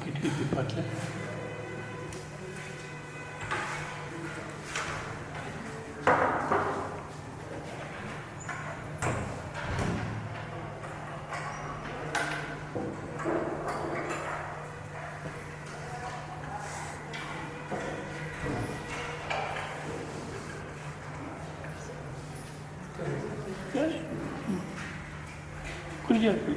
కిటికీ తిప్పట్లే. కుడిచేపు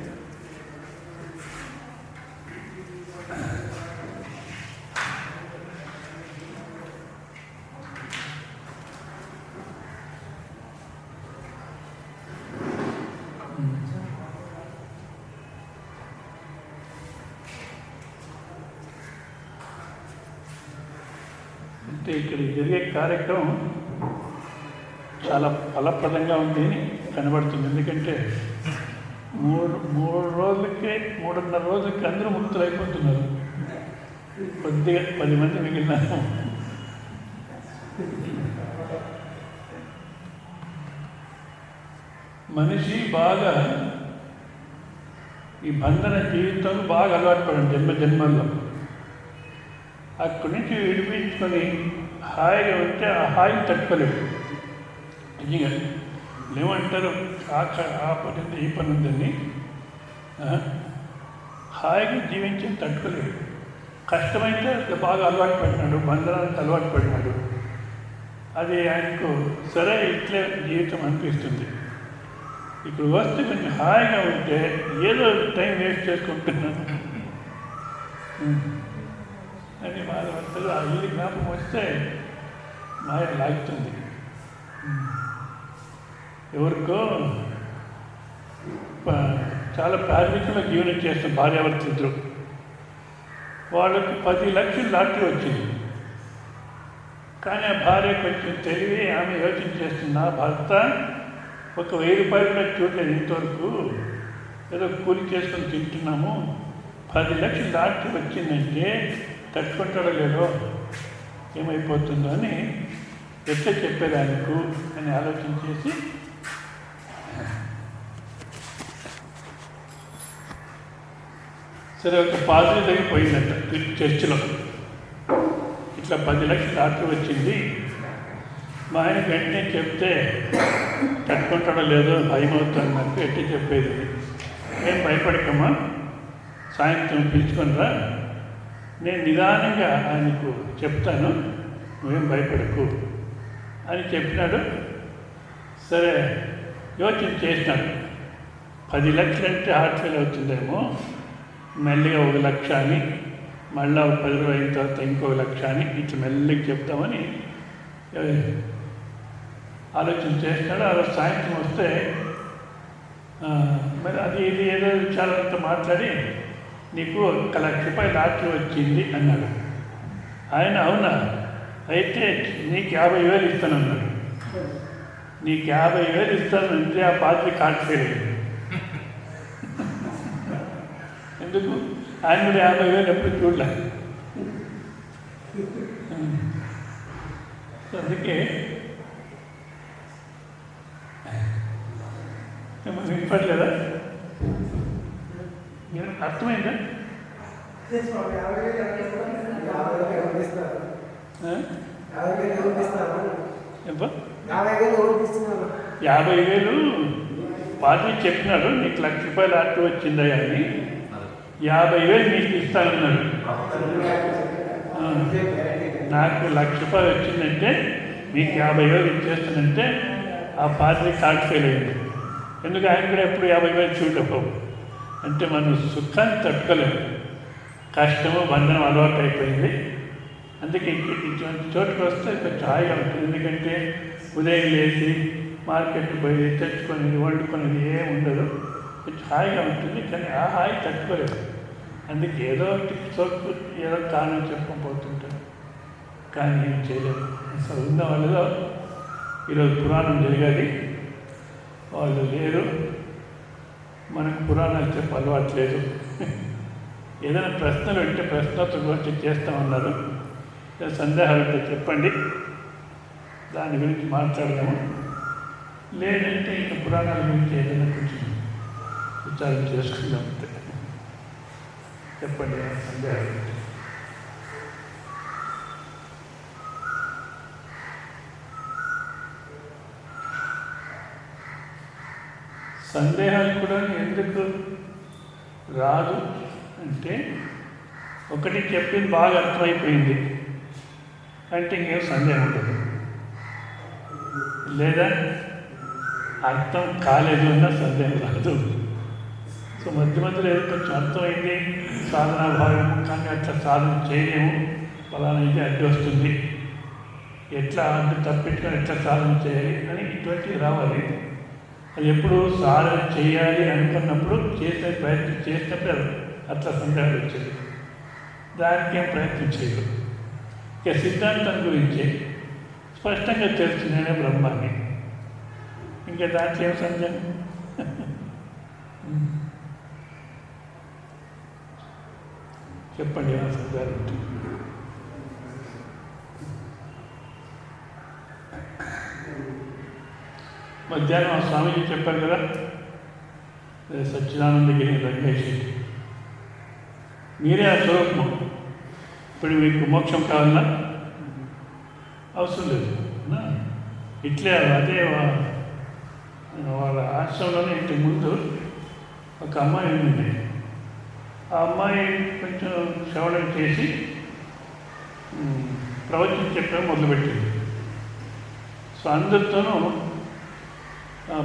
అంటే ఇక్కడ జరిగే కార్యక్రమం చాలా ఫలప్రదంగా ఉంది అని కనబడుతుంది. ఎందుకంటే మూడు రోజులకే 3.5 రోజులకి అందరూ ముక్తులు అయిపోతున్నారు. కొద్దిగా 10 మంది మిగిలినారు. మనిషి బాగా ఈ బంధన జీవితం బాగా అలవాటు పడండి జన్మల్లో. అక్కడి నుంచి విడిపించుకొని హాయిగా ఉంటే ఆ హాయిని తట్టుకోలేవు. నిజంగా ఏమంటారు, ఆ పని ఉంది ఈ పని ఉందని హాయిగా జీవించి తట్టుకోలేడు. కష్టమైతే అట్లా బాగా అలవాటు పడినాడు, బంధనానికి అలవాటు పడినాడు. అది ఆయనకు సరే ఇట్లే జీవితం అనిపిస్తుంది. ఇప్పుడు వస్తే కొంచెం హాయిగా ఉంటే ఏదో టైం వేస్ట్ చేసుకుంటున్నాను అని బాధపడతారు. ఆ ఇల్లు జ్ఞాపకం వస్తే మాయ లాగుతుంది. ఎవరికో చాలా ప్రాథమికంగా జీవనం చేస్తున్న భార్యాభర్తలు వాళ్ళకి 10 లక్షలు లాటరీ వచ్చింది. కానీ ఆ భార్య కొంచెం తెలివి, ఆమె యోచన చేస్తుంది, నా భర్త ఒక 1000 రూపాయలు కూడా చూడలేదు ఇంతవరకు, ఏదో కూలి చేసుకొని తింటున్నాము, 10 లక్షలు లాటరీ వచ్చిందంటే తట్టుకుంటాడో లేదో, ఏమైపోతుందో అని ఎట్లా చెప్పేదానికి అని ఆలోచన చేసి సరే ఒక పాదరి దగ్గర పోయిందంట చర్చిలో. ఇట్లా 10 లక్షలు లాటరీ వచ్చింది, మా ఆయన వెంటనే చెప్తే తట్టుకుంటాడో లేదో భయం అవుతుంది నాకు, ఎట్లా చెప్పేది, ఏం భయపడకమ్మా, సాయంత్రం పిలుచుకొని రా, నేను నిదానంగా ఆయనకు చెప్తాను, నువ్వేం భయపడకు అని చెప్పినాడు. సరే యోచన చేసినాడు, 10 లక్షలు అంటే హార్ట్ ఫెయిల్ అవుతుందేమో, మెల్లిగా 1 లక్ష అని, మళ్ళీ 10 రోజులు అయిన తర్వాత ఇంకో 1 లక్ష అని ఇట్లా మెల్లిగా చెప్తామని ఆలోచన చేసినాడు. ఆ రోజు సాయంత్రం వస్తే మరి అది ఇది ఏదో విచారంతో మాట్లాడి నీకు 1 లక్ష రూపాయలు లాటరీ వచ్చింది అన్నాడు. ఆయన అవునా, అయితే నీకు 50,000 ఇస్తానన్నాడు. నీకు 50,000 ఇస్తానంటే ఆ పాత్ర హార్ట్ ఫెయిల్ అయ్యింది. ఎందుకు, ఆయన కూడా 50,000 ఎప్పుడు చూడలే. అందుకే వినపడలేదా, అర్థమైందా? ఎంత 50,000 పార్టీ చెప్పినాడు, నీకు 1 లక్ష రూపాయలు ఆర్టీ వచ్చిందా అని, 50,000 నీకు ఇస్తానన్నాడు. నాకు 1 లక్ష రూపాయలు వచ్చిందంటే మీకు 50,000 ఇచ్చేస్తానంటే ఆ పార్టీ హార్ట్ ఫెయిల్ అయింది. ఎందుకు, ఆయన కూడా ఎప్పుడు 50,000 చూడకపోవు. అంటే మనం సుఖాన్ని తట్టుకోలేము, కష్టము బంధనం అలవాటు అయిపోయింది. అందుకే ఇటువంటి చోటుకు వస్తే కొంచెం హాయిగా ఉంటుంది. ఎందుకంటే ఉదయం లేచి మార్కెట్కి పోయి తెచ్చుకొని వండుకునేది ఏమి ఉండదు, కొంచెం హాయిగా ఉంటుంది. కానీ ఆ హాయి తట్టుకోలేదు. అందుకే ఏదో చోటు ఏదో కారణం చెప్పకపోతుంటారు, కానీ ఏం చేయలేదు. అసలు ఉన్న వాళ్ళలో ఈరోజు పురాణం జరగాలి, వాళ్ళు లేరు, మనకు పురాణాలు చెప్పే అలవాటు లేదు. ఏదైనా ప్రశ్నలు ఉంటే ప్రశ్నోత్తరం గురించి చేస్తామన్నారు. సందేహాలు ఉంటే చెప్పండి, దాని గురించి మాట్లాడదాము. లేదంటే ఇంకా పురాణాల గురించి ఏదైనా కొంచెం విచారం చేసుకుందాం అంతే. చెప్పండి సందేహాలు. సందేహాలు కూడా ఎందుకు రాదు అంటే, ఒకటి చెప్పింది బాగా అర్థమైపోయింది అంటే ఇంకేం సందేహం ఉంటుంది. లేదా అర్థం కాలేదు అన్న సందేహం రాదు. సో మధ్య మధ్యలో ఏదో కొంచెం అర్థమైంది, సాధనా భావం, కానీ అట్లా సాధన చేయలేము, ఫలానా ఇది అడ్డు వస్తుంది, ఎట్లా అడ్డు తప్పించుకొని ఎట్లా సాధన చేయాలి అని ఇటువంటివి రావాలి. అది ఎప్పుడు సాధన చేయాలి అనుకున్నప్పుడు చేసే ప్రయత్నం చేసినప్పుడు అట్లా సందేహాలు వచ్చేది. దానికి ఏం ప్రయత్నం చేయదు. ఇక సిద్ధాంతం గురించి స్పష్టంగా తెలుసు నేనే బ్రహ్మాన్ని, ఇంకా దాంట్లో ఏం సందేహం. చెప్పండి ఆ సందేహాలు. మధ్యాహ్నం ఆ స్వామీజీ చెప్పారు కదా, సచ్చిదానందగిరి రంగేష్, మీరే ఆ స్వరూపము. ఇప్పుడు మీకు మోక్షం కావాలన్నా అవసరం లేదు. ఇట్లే అదే వాళ్ళ ఆశ్రమంలోనే ఇంటి ముందు ఒక అమ్మాయి ఉంది. ఆ అమ్మాయి కొంచెం శ్రవణం చేసి ప్రవచనం చెప్పడం మొదలుపెట్టింది. సో అందరితోనూ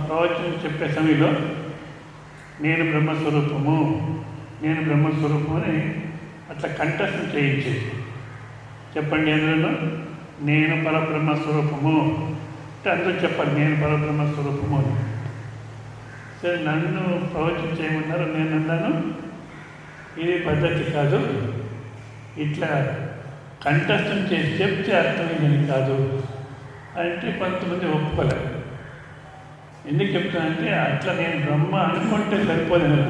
ప్రవచనం చెప్పే సమయంలో నేను బ్రహ్మస్వరూపము, నేను బ్రహ్మస్వరూపము అని అట్లా కంఠస్థం చేయించేది. చెప్పండి అందరూ నేను పరబ్రహ్మస్వరూపము అంటే అందరూ చెప్పాలి నేను పరబ్రహ్మస్వరూపము అని. సరే నన్ను ప్రవచనం చేయమన్నారు. నేను అన్నాను ఇది పద్ధతి కాదు, ఇట్లా కంఠస్థం చేసి చెప్తే అర్థమైందని కాదు అంటే కొంతమంది ఒప్పుకోలేదు. ఎందుకు చెప్తానంటే అట్లా నేను బ్రహ్మ అనుకుంటే సరిపోలేదు.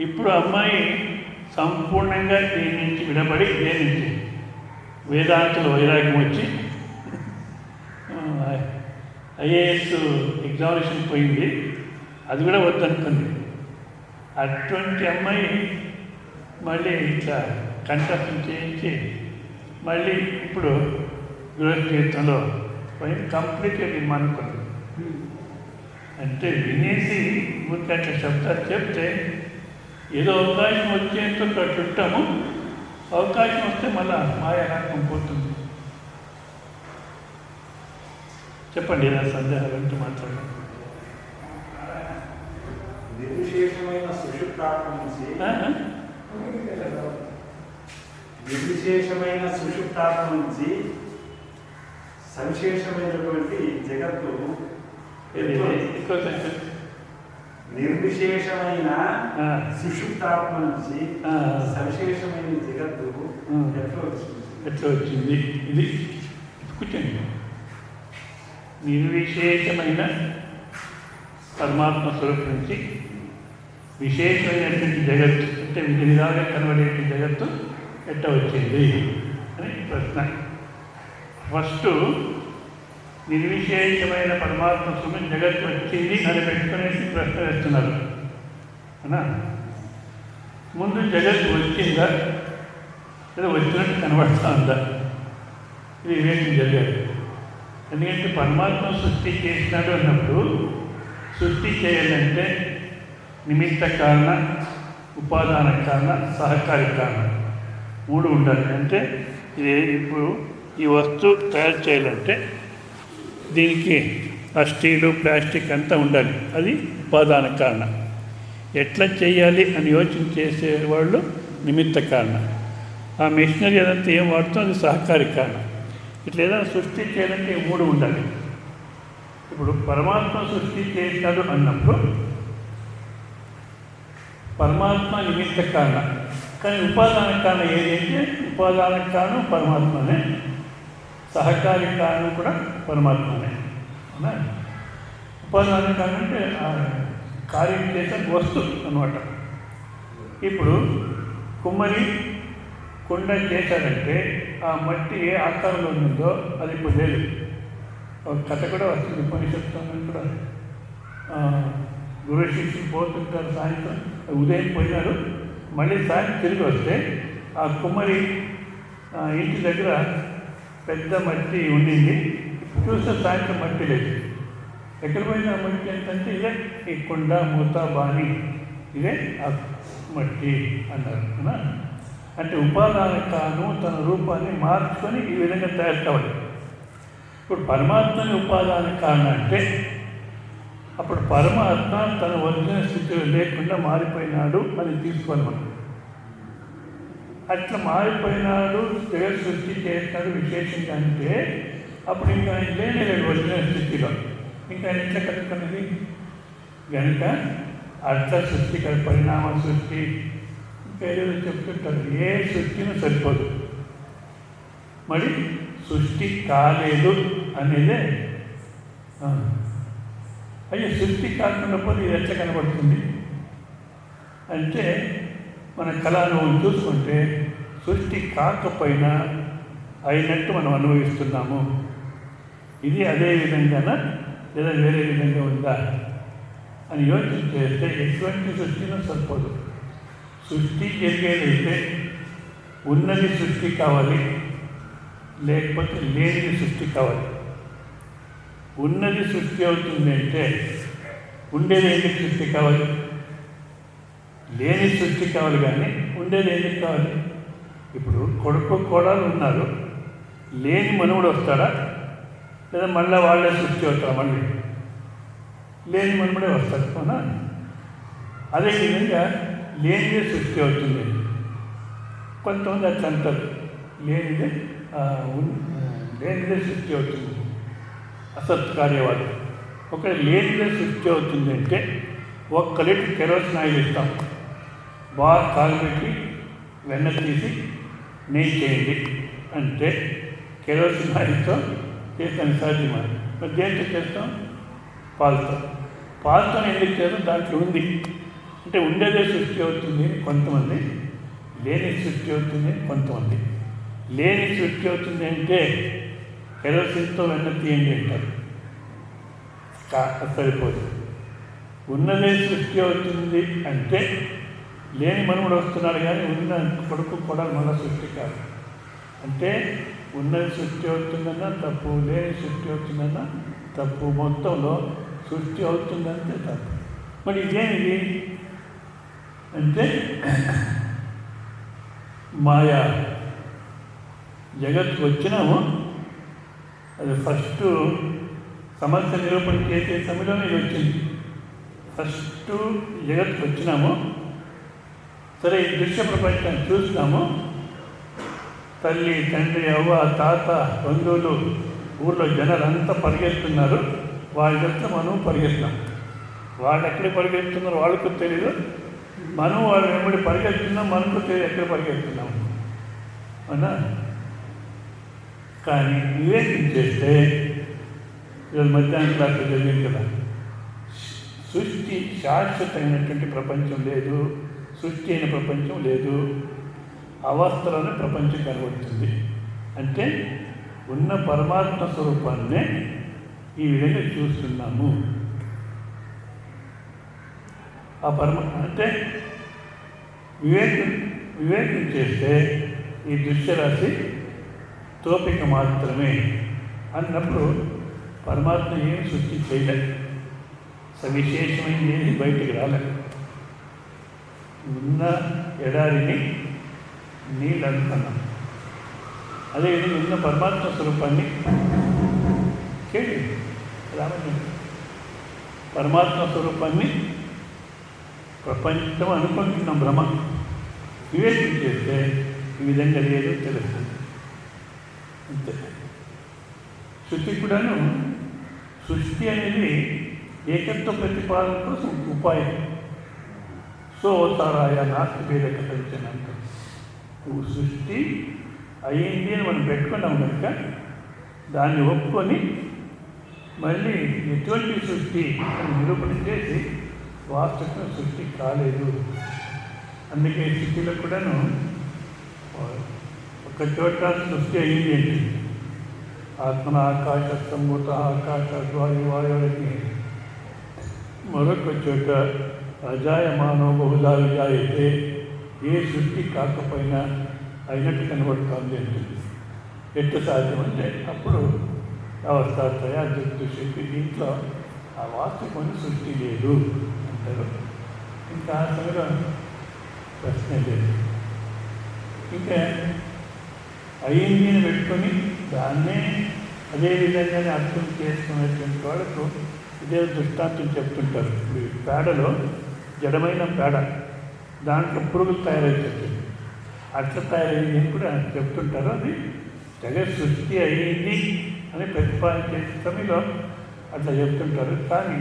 ఇప్పుడు అమ్మాయి సంపూర్ణంగా దీని నుంచి విడబడి దేని నుంచి వేదాంతుల వైరాగ్యం వచ్చి ఐఏఎస్ ఎగ్జామినేషన్ పోయింది, అది కూడా వద్దనుకుంది. అటువంటి అమ్మాయి మళ్ళీ ఇట్లా కంఠస్థం చేయించి మళ్ళీ ఇప్పుడు గృహజీవితంలో పోయింది. కంప్లీట్గా నేను అనుకుంది. అంటే వినేసి ఊరికి అట్లా శబ్దాలు చెప్తే ఏదో అవకాశం వచ్చేంత అట్లా ఉంటాము, అవకాశం వస్తే మళ్ళా మాయారాకం పోతుంది. చెప్పండి ఏదైనా సందేహాలు అంటూ మాట్లాడాలి. నిర్విశేషమైన సుషుప్తాత్మ నుంచి నిర్విశేషమైన సుషుప్తాత్మ నుంచి సవిశేషమైనటువంటి జగత్తు నిర్విశేషమైన సుషుప్తాత్మ నుంచి సవిశేషమైన జగత్తు ఎట్లా వచ్చింది? ఇది కూర్చోండి. నిర్విశేషమైన పరమాత్మ స్వరూపం నుంచి విశేషమైనటువంటి జగత్తు అంటే విధాలుగా కనబడేటువంటి జగత్తు ఎట్లా వచ్చింది అని ప్రశ్న. ఫస్ట్ నిర్విశేషమైన పరమాత్మ స్వరూపం జగత్తు వచ్చింది అని పెట్టుకునేసి ప్రశ్న వేస్తున్నారు అనా. ముందు జగత్తు వచ్చిందా లేదా వచ్చినట్టు కనబడుతూ ఉందా? ఇది వివేకం జరిగారు. ఎందుకంటే పరమాత్మ సృష్టి చేసినాడు అన్నప్పుడు సృష్టి చేయాలంటే నిమిత్త కారణ, ఉపాదాన కారణ, సహకారి కారణ మూడు ఉండాలి. అంటే ఇది ఇప్పుడు ఈ వస్తువు తయారు చేయాలంటే దీనికి ఆ స్టీలు ప్లాస్టిక్ అంతా ఉండాలి, అది ఉపాదాన కారణ. ఎట్లా చేయాలి అని యోచన చేసేవాళ్ళు నిమిత్త కారణ. ఆ మెషినరీ అదంతా ఏం వాడుతుందో అది సహకారి కారణ. ఇట్లా ఏదైనా సృష్టి చేయాలంటే ఈ మూడు ఉండాలి. ఇప్పుడు పరమాత్మ సృష్టి చేశాడు అన్నప్పుడు పరమాత్మ నిమిత్త కారణ, కానీ ఉపాదాన కారణం ఏదైతే ఉపాదాన కారణం పరమాత్మనే, సహకారి కారణం కూడా పరమాత్మనే. అవునా? ఉపాదాన కారణం అంటే కార్యం చేసే వస్తువు అన్నమాట. ఇప్పుడు కుమ్మరి కుండ చేశాడంటే ఆ మట్టి ఏ ఆకారంలో ఉందో అది ఇప్పుడు లేదు, ఒక కథ కూడా వస్తుంది ఉపనిషత్తులో కూడా. గురు శిష్యులు పోతుంటారు, సాయంత్రం ఉదయం పోయినారు, మళ్ళీ సాయంత్రం తిరిగి వస్తే ఆ కుమ్మరి ఇంటి దగ్గర పెద్ద మట్టి ఉండింది. చూస్తే సాయంత్రం మట్టి లేదు. ఎక్కడ పోయిన మట్టి ఏంటంటే ఇదే ఈ కుండ మూత బాణి, ఇదే ఆ మట్టి అన్నారు. అంటే ఉపాదాన కాను తన రూపాన్ని మార్చుకొని ఈ విధంగా తయారు కావాలి. ఇప్పుడు పరమాత్మని ఉపాదాన కారణం అంటే అప్పుడు పరమాత్మ తన ఒరిజినల్ స్థితిలో లేకుండా మారిపోయినాడు అని తీసుకోవాలి మనం. అట్లా మారిపోయినాడు, జగత్ సృష్టి చేస్తాడు విశేషంగా అంటే అప్పుడు ఇంకా ఆయన లేనేలేడు ఒరిజినల్ స్థితిలో. ఇంకా ఆయన ఎట్లా కనుక్కున్నది కనుక అట్లా సృష్టి పరిణామ సృష్టి ఇంకా ఏదో చెప్తుంటారు. ఏ సృష్టినూ సరిపోదు, మరి సృష్టి కాలేదు అనేదే. అయ్యే సృష్టి కాకుండా పోతే ఇది ఎట్లా కనబడుతుంది అంటే మన కళానుభవం చూసుకుంటే సృష్టి కాకపోయినా అయినట్టు మనం అనుభవిస్తున్నాము. ఇది అదే విధంగానా లేదా వేరే విధంగా ఉందా అని యోచన చేస్తే ఎటువంటి సృష్టినూ సరిపోదు. సృష్టి జరిగేదైతే ఉన్నది సృష్టి కావాలి, లేకపోతే లేనిది సృష్టి కావాలి. ఉన్నది సృష్టి అవుతుంది అంటే ఉండేది ఎందుకు సృష్టి కావాలి? లేని సృష్టి కావాలి, కానీ ఉండేది ఎందుకు కావాలి? ఇప్పుడు కొడుకు కోడలు ఉన్నారు, లేని మనవుడు వస్తాడా లేదా మళ్ళీ వాళ్ళే సృష్టి అవుతారా? మళ్ళీ లేని మనవుడే వస్తాడు అవునా? అదేవిధంగా లేనిదే సృష్టి అవుతుంది. కొంతమంది అట్లా అంటారు, లేనిదే సృష్టి అవుతుంది, అసత్కార్యవాదు. ఒక లేనిదే సృష్టి అవుతుంది అంటే 1 లీటర్ కెరోసిన్ ఆయిల్ ఇస్తాం, బాగా కాగబెట్టి వెన్న తీసి నెయ్యి చేయండి అంటే కెరోసిన్ ఆయిల్తో చేస్తాను సాధ్యమా? మరి దేంతో చేస్తాం? పాలతో. పాలతో ఎందుకు చేస్తాం? దాంట్లో ఉంది అంటే ఉండేదే సృష్టి అవుతుంది కొంతమంది, లేని సృష్టి అవుతుంది కొంతమంది. లేని సృష్టి అవుతుంది అంటే కెరోసిన్తో వెన్న తీయండి అంటారు, సరిపోదు. ఉన్నదే సృష్టి అవుతుంది అంటే లేని మనవుడు వస్తున్నాడు, కానీ ఉన్న కొడుకు కూడా మన సృష్టి కాదు. అంటే ఉన్నది సృష్టి అవుతుందన్నా తప్పు, లేని సృష్టి అవుతుందన్నా తప్పు, మొత్తంలో సృష్టి అవుతుందంటే తప్పు. మరి ఇదేమిది అంటే మాయా. జగత్తుకు వచ్చినాము, అది ఫస్ట్ సమస్య నిరూపణ చేసే సమయంలోనే ఇది వచ్చింది. ఫస్ట్ జగత్తుకు వచ్చినాము, సరే ఈ దృశ్య ప్రపంచాన్ని చూసినాము. తల్లి, తండ్రి, అవ్వ, తాత, బంధువులు, ఊళ్ళో జనాలంతా పరిగెత్తున్నారు, వాళ్ళ దగ్గర మనం పరిగెత్తున్నాం. వాళ్ళు ఎక్కడ పరిగెత్తున్నారు వాళ్ళకు తెలియదు, మనం వాళ్ళు వెంబడి పరిగెత్తున్నాం, మనకు తెలియదు ఎక్కడ పరిగెత్తున్నాం అవునా? కానీ వివేకం చేస్తే ఈరోజు మధ్యాహ్నం క్లాసులో జరిగింది కదా, సృష్టి శాశ్వతమైనటువంటి ప్రపంచం లేదు, సృష్టి అయిన ప్రపంచం లేదు, అవస్థలోనే ప్రపంచం కనబడుతుంది. అంటే ఉన్న పరమాత్మ స్వరూపాన్నే ఈ విధంగా చూస్తున్నాము. ఆ అంటే వివేకం చేస్తే ఈ దృశ్యరాశి తోపిక మాత్రమే అన్నప్పుడు పరమాత్మ ఏమి సృష్టి చేయలేదు, సవిశేషమైనది ఏది బయటికి రాలేదు. ఉన్న ఎడారిని నీళ్ళు అనుకున్నాం, అదేవిధంగా ఉన్న పరమాత్మ స్వరూపాన్ని కేಳಿ రామని పరమాత్మ స్వరూపాన్ని ప్రపంచం అనుకుంటున్నాం భ్రమ. వివేకం చేస్తే ఈ విధంగా లేదు తెలుస్తుంది అంతే. శృతి కూడాను సృష్టి అనేది ఏకత్వ ప్రతిపాదన కోసం ఉపాయం. సో అవతారాయ నాస్తి భేదక పరిచయం అంటారు. నువ్వు సృష్టి అయ్యింది అని మనం పెట్టుకున్నాం కనుక దాన్ని ఒప్పుకొని మళ్ళీ ఎటువంటి సృష్టి అని నిరూపణ చేసి వాస్తవిక సృష్టి కాలేదు. అందుకే సృష్టిలో కూడాను ఒక చోట సృష్టి అయ్యింది ఏంటి, ఆత్మన ఆకాశ సంభూత ఆకాశవాయువాయుని మరొక చోట అజాయమానో బహుదా విజాయితే ఏ సృష్టి కాకపోయినా అయినట్టు కనబడుతోంది అంటుంది. ఎట్టు సాధ్యం అంటే అప్పుడు అవస్థాత్రయ శక్తి దీంట్లో ఆ వాస్తవమైన సృష్టి లేదు అంటారు. ఇంకా ఆ సమయంలో ప్రశ్న లేదు. ఇంకా అయింది అని పెట్టుకొని దాన్నే అదే విధంగానే అర్థం చేసుకునేటువంటి వాళ్ళకు ఇదే దృష్టాంతం చెప్తుంటారు. ఇప్పుడు పేడలో జడమైన పేడ దాంట్లో పురుగులు తయారైతుంది. అట్లా తయారైంది అని కూడా చెప్తుంటారు. అది జగత్ సృష్టి అయ్యింది అని ప్రతిపాదించే సమయంలో అట్లా చెప్తుంటారు. కానీ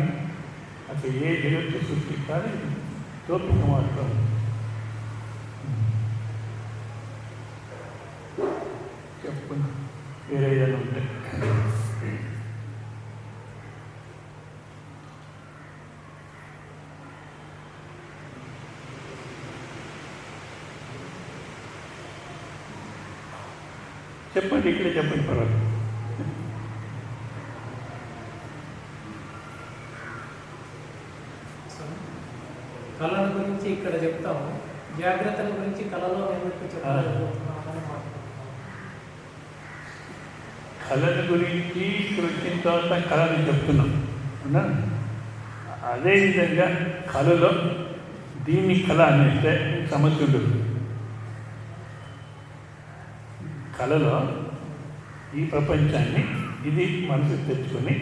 అట్లా ఏ జగత్తు సృష్టి కానీ తోపిక మాత్రం చెప్పండి వేరే ఏదైనా ఉంటే. చెప్పండి, ఇక్కడే చెప్పండి, పర్వాలేదు. కళల గురించి ఇక్కడ చెప్తాము, జాగ్రత్తల గురించి కళలో ఎందుకు చెప్పాలనుకుంటున్నామని మాట్లాడుతున్నాం. కళల గురించి ఇక్కడ వచ్చిన తర్వాత కళని చెప్తున్నాం అవునా. అదేవిధంగా కళలో దీన్ని కళ అనేస్తే సమస్య ఉండదు. కళలో ఈ ప్రపంచాన్ని ఇది మనసు తెచ్చుకొని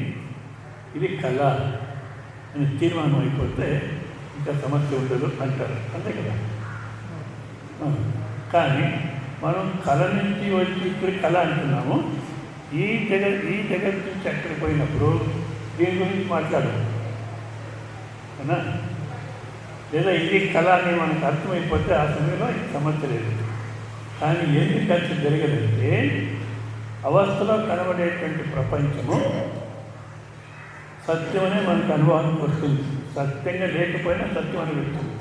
ఇది కళ అని తీర్మానం అయిపోతే ఇంకా సమస్య ఉండదు అంటారు. అంతే కదా. కానీ మనం కళ నుంచి వచ్చి ఇప్పుడు కళ అంటున్నాము. ఈ జగత్ నుంచి అక్కడికి పోయినప్పుడు దీని గురించి మాట్లాడము అవునా. లేదా ఇది కళ అని మనకు అర్థమైపోతే ఆ సమయంలో ఇది సమస్య లేదు. కానీ ఎందుకు అట్లా జరగదంటే అవస్థలో కనబడేటువంటి ప్రపంచము సత్యమనే మనకు అనుభవానికి వస్తుంది. సత్యంగా లేకపోయినా సత్యం అనిపిస్తుంది.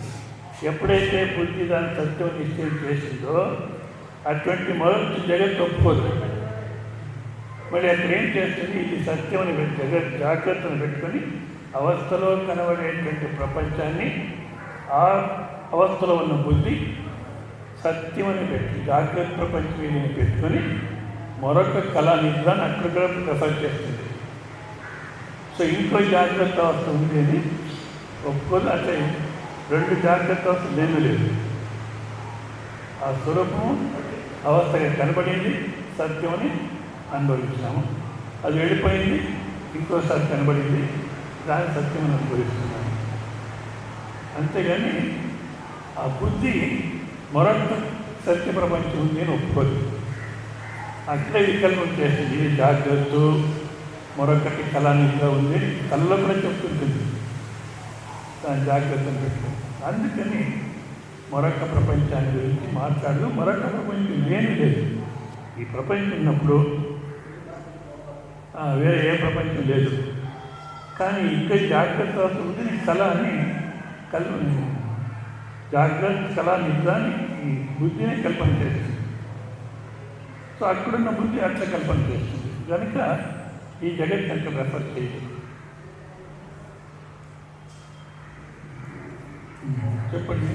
ఎప్పుడైతే బుద్ధి దాన్ని సత్యం నిశ్చయం చేసిందో అటువంటి మొదటి జగత్తు ఒప్పుకోదు. మళ్ళీ అక్కడ ఏం చేస్తుంది, ఇది సత్యం అని జాగ్రత్తను పెట్టుకొని అవస్థలో కనబడేటువంటి ప్రపంచాన్ని ఆ అవస్థలో ఉన్న బుద్ధి సత్యమని పెట్టి జాగ్రత్త ప్రపంచం పెట్టుకొని మరొక కళా నిద్రను అక్కడ కూడా ప్రిఫర్ చేస్తుంది. సో ఇంకో జాగ్రత్త అవస్థ ఉంది అని ఒప్పుకోదు. అంటే రెండు జాగ్రత్త అవస్థ లేని లేదు. ఆ స్వరూపము అవస్థగా కనబడింది, సత్యమని అనుభవించినాము. అది వెళ్ళిపోయింది, ఇంకోసారి కనబడింది, దాని సత్యమని అనుభవిస్తున్నాము. అంతేగాని ఆ బుద్ధి మరొక సత్య ప్రపంచం ఉంది అని ఒప్పుకోదు. అట్లే వికల్పం చేసింది. ఇది జాగ్రత్త, మరొకటి కళానిగా ఉంది, కళ్ళలో కూడా చెప్తుంటుంది దాని జాగ్రత్తను పెట్టుకుని. అందుకని మరొక ప్రపంచాన్ని గురించి మాట్లాడదు. మరొక ప్రపంచం లేని లేదు. ఈ ప్రపంచం ఉన్నప్పుడు వేరే ఏ ప్రపంచం లేదు. కానీ ఇక్కడ జాగ్రత్త ఉంది, కళ అని జాగ్రత్త కళా నిద్ర అని ఈ బుద్ధిని కల్పన చేస్తుంది. సో అక్కడున్న బుద్ధి అట్లా కల్పన చేస్తుంది కనుక ఈ జగత్ కనుక రెఫర్ చేయదు. చెప్పండి.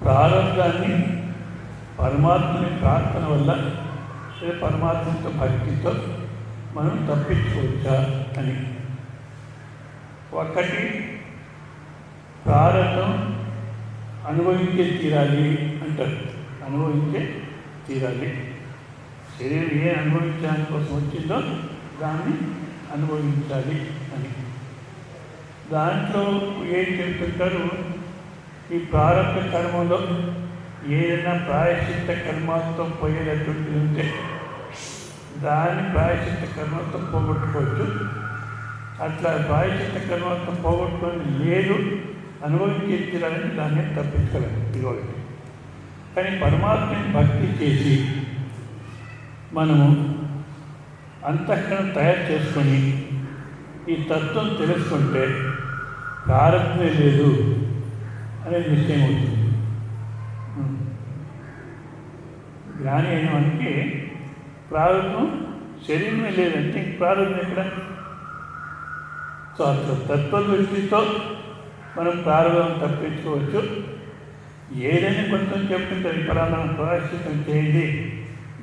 ప్రారంభాన్ని పరమాత్మని ప్రార్థన వల్ల పరమాత్మతో భక్తితో మనం తప్పించుకోవచ్చా అని. ఒకటి ప్రారంభం అనుభవించే తీరాలి అంటారు. అనుభవించే తీరాలి. శరీరం ఏ అనుభవించడానికి కోసం వచ్చిందో దాన్ని అనుభవించాలి అని. దాంట్లో ఏం చెప్తుంటారు, ఈ ప్రారంభ కర్మలో ఏదైనా ప్రాయశ్చిత్త కర్మతో పోయేటటువంటిది ఉంటే దాన్ని ప్రాయశ్చిత్త కర్మతో పోగొట్టుకోవచ్చు. అట్లా ప్రాయశ్చిత్త కర్మతో పోగొట్టుకొని లేదు అనుభవించే తీరాలని దాన్ని తప్పించగలరు. ఇదొకటి. కానీ పరమాత్మని భక్తి చేసి మనము అంతఃకరణ తయారు చేసుకొని ఈ తత్వం తెలుసుకుంటే ప్రారంభమే లేదు అనే నిశ్చయం అవుతుంది. జ్ఞాని అయిన మనకి ప్రారంభం శరీరమే లేదంటే ఇంక ప్రారంభం ఎక్కడ? సో అసలు తత్వదృష్టితో మనం ప్రారంభం తప్పించుకోవచ్చు. ఏదైనా కొంచెం చెప్తుంటారు, ఫలానా ప్రాయశ్చిత్తం చేయండి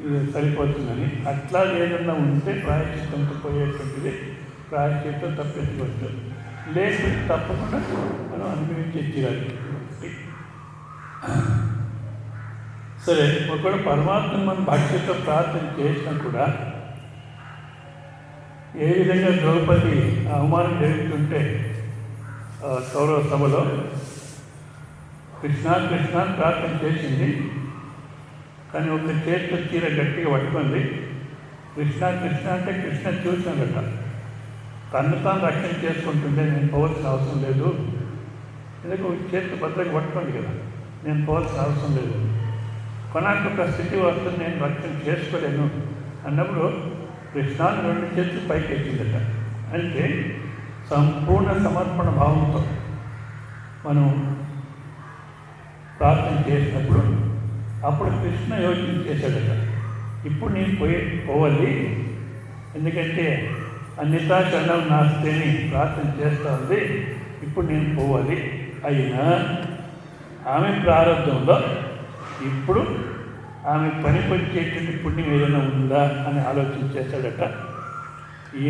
ఇది సరిపోతుందని. అట్లా ఏదన్నా ఉంటే ప్రాయశ్చిత్తంతో పోయేటువంటిది ప్రాయశ్చిత్తం తప్పించుకోవచ్చు. లేకపోతే తప్పకుండా మనం అనుభవించే తీరాలి. సరే, ఒకవేళ పరమాత్మను మనం భక్తితో ప్రార్థన చేసినా కూడా ఏ విధంగా ద్రౌపది అవమానం జరుగుతుంటే కౌరవ సభలో కృష్ణ కృష్ణ అని ప్రార్థన చేసింది. కానీ ఒక చేతితో చీర గట్టిగా పట్టుకుంది. కృష్ణ కృష్ణ అంటే కృష్ణ చూసినదట. తను తాను రక్షణ చేసుకుంటుంటే నేను పోవాల్సిన అవసరం లేదు, ఎందుకు ఒక చేతితో భద్రంగా పట్టుకోండి కదా, నేను పోవాల్సిన అవసరం లేదు, కొనాకు ఒక స్థితి వస్తుంది నేను రక్షణ చేసుకోలేను అన్నప్పుడు కృష్ణాన్ని 2 చేతులు పైకి ఎక్కిందట. అంటే సంపూర్ణ సమర్పణ భావంతో మనం ప్రార్థన చేసినప్పుడు అప్పుడు కృష్ణ యోచన చేశాడట, ఇప్పుడు నేను పోవాలి, ఎందుకంటే అన్నితా చండం నాస్తేని ప్రార్థన చేస్తూ ఉంది, ఇప్పుడు నేను పోవాలి. అయినా ఆమె ప్రారంభంలో ఇప్పుడు ఆమె పనికొచ్చేటువంటి పుణ్యం ఏదైనా ఉందా అని ఆలోచన చేశాడట.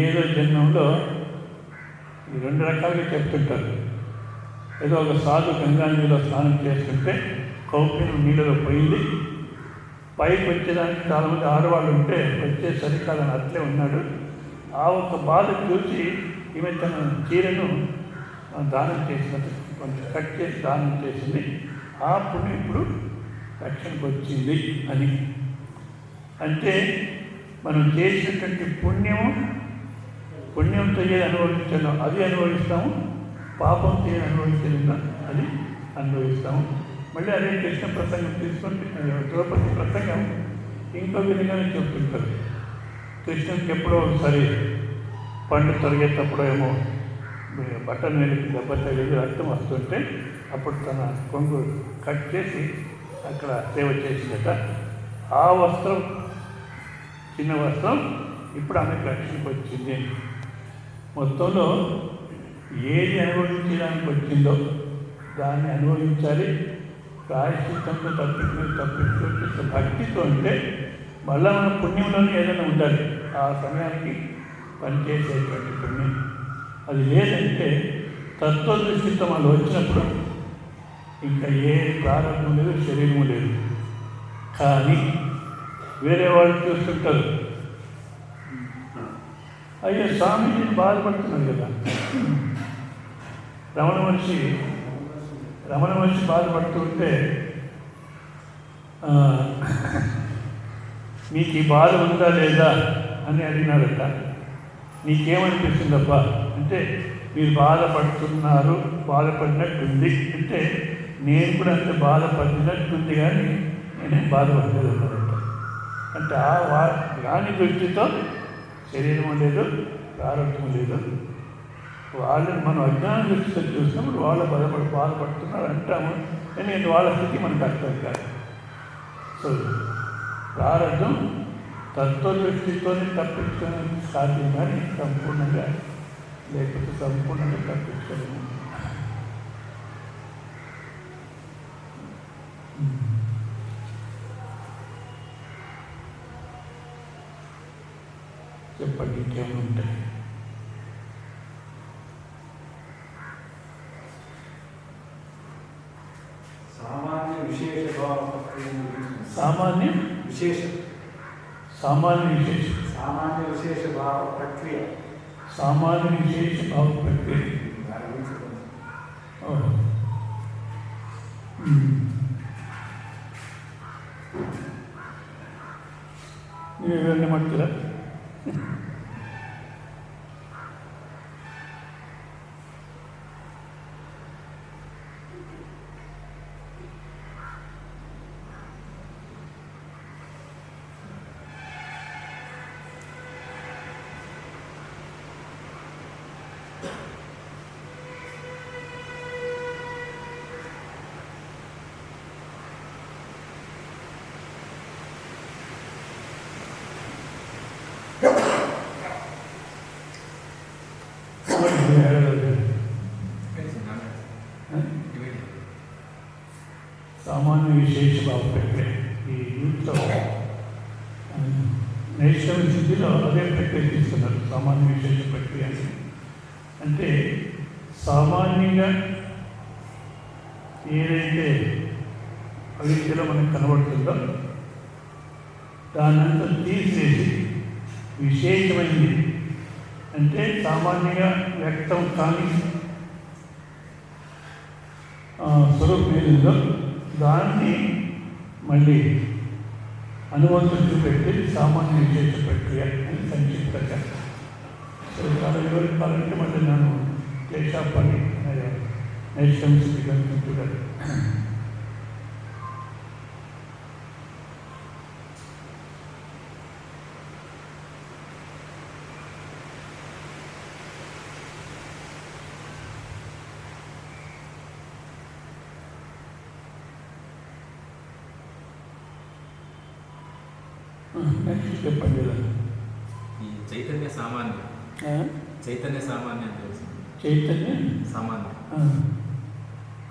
ఏదో జన్మంలో ఈ 2 రకాలుగా చెప్తుంటారు. ఏదో ఒక సాధు గంగా నదిలో స్నానం చేస్తుంటే కౌపినం నీళ్ళలో పోయింది, పైకి వచ్చేదానికి చాలామంది ఆడవాళ్ళు ఉంటే వచ్చే సరికాదని అట్లే ఉన్నాడు. ఆ ఒక బాధ చూసి ఈమె తన చీరను దానం చేసినట్టు కొంచెం కట్ చేసి దానం చేసింది. ఆ పుణ్యం ఇప్పుడు రక్షణకు వచ్చింది అని. అంటే మనం చేసినటువంటి పుణ్యంతో ఏది అనుభవించాలో అది అనుభవిస్తాము, పాపంతో ఏది అనుభవించలేదో అది అనుభవిస్తాము. మళ్ళీ అదే కృష్ణ ప్రసంగం తీసుకొని ద్రౌపది ప్రసంగం ఇంకో విధంగానే చెప్తుంటారు. కృష్ణునికి ఎప్పుడో ఒకసారి పండు తొలగేటప్పుడు ఏమో బట్టన్ వేలికి దెబ్బ తగిలి రక్తం వస్తుంటే అప్పుడు తన కొంగు కట్ చేసి అక్కడ సేవ చేసిందట. ఆ వస్త్రం, చిన్న వస్త్రం ఇప్పుడు ఆమెకు రక్షణకు వచ్చింది. మొత్తంలో ఏది అనుభవించడానికి వచ్చిందో దాన్ని అనుభవించాలి. ప్రాయశ్చిత్తంతో తప్పించుకొచ్చే భక్తితో ఉంటే మళ్ళీ మన పుణ్యంలోనే ఏదైనా ఉండాలి. ఆ సమయానికి పనిచేసేటువంటి పుణ్యం అది లేదంటే తత్వదృష్టితో మనం వచ్చినప్పుడు ఇంకా ఏ ప్రారంభం లేదు, శరీరము లేదు. కానీ వేరే వాళ్ళు చూస్తుంటారు, అయ్యో స్వామీజీని బాధపడుతున్నారు కదా, రమణ మనిషి బాధపడుతూ ఉంటే మీకు ఈ బాధ ఉందా లేదా అని అడిగినారట. నీకేమనిపిస్తుందబ్బా అంటే మీరు బాధపడినట్టుంది అంటే నేను కూడా అంత బాధపడినట్టుంది కానీ నేనేం బాధపడలేదు అన్నారట. అంటే రాని దృష్టితో శరీరం లేదు, ప్రారంభం లేదు. వాళ్ళని మనం అజ్ఞాన దృష్టితో చూసినప్పుడు వాళ్ళు బాధపడుతున్నారు అంటాము, కానీ వాళ్ళ స్థితి మనకు అర్థం కాదు. సో ప్రారంభం తత్వదృష్టితోనే తప్పించుకోవడానికి సాధ్యం, కానీ సంపూర్ణంగా లేకపోతే సంపూర్ణంగా తప్పించుకోలేము. చెప్పండి, ఇంకేమైనా ఉంటాయి? సామాన్య విశేష భావ ప్రక్రియ. సామాన్య విశేష భావ ప్రక్రియ. ನೀವು ವಿವರಣೆ ಮಾಡ್ತೀರಾ? సామాన్య విశేష భావ ప్రక్రియ. ఈ యూత్లో నైష్కర్మ స్థితిలో అదే ప్రక్రియ తీసుకున్నారు, సామాన్య విశేష ప్రక్రియ అని. అంటే సామాన్యంగా ఏదైతే అవిద్యలో మనకు కనబడుతుందో దానంతా తీసేసి విశేషమైంది అంటే సామాన్యంగా వ్యక్తం కాని స్వరూపం ఏదో దాన్ని మళ్ళీ అనుభవం చూపెట్టి సామాన్య విశేష ప్రక్రియ అని సంక్షిప్తంగా. సో చాలా వివరించాలంటే మళ్ళీ నేను క్లేశాపని నైష్కర్మ స్థితి అనుకుంటున్నాను. నెక్స్ట్ చెప్పండి. ఈ చైతన్య సామాన్యం, చైతన్య సామాన్యం తెలుసు. చైతన్య సామాన్యం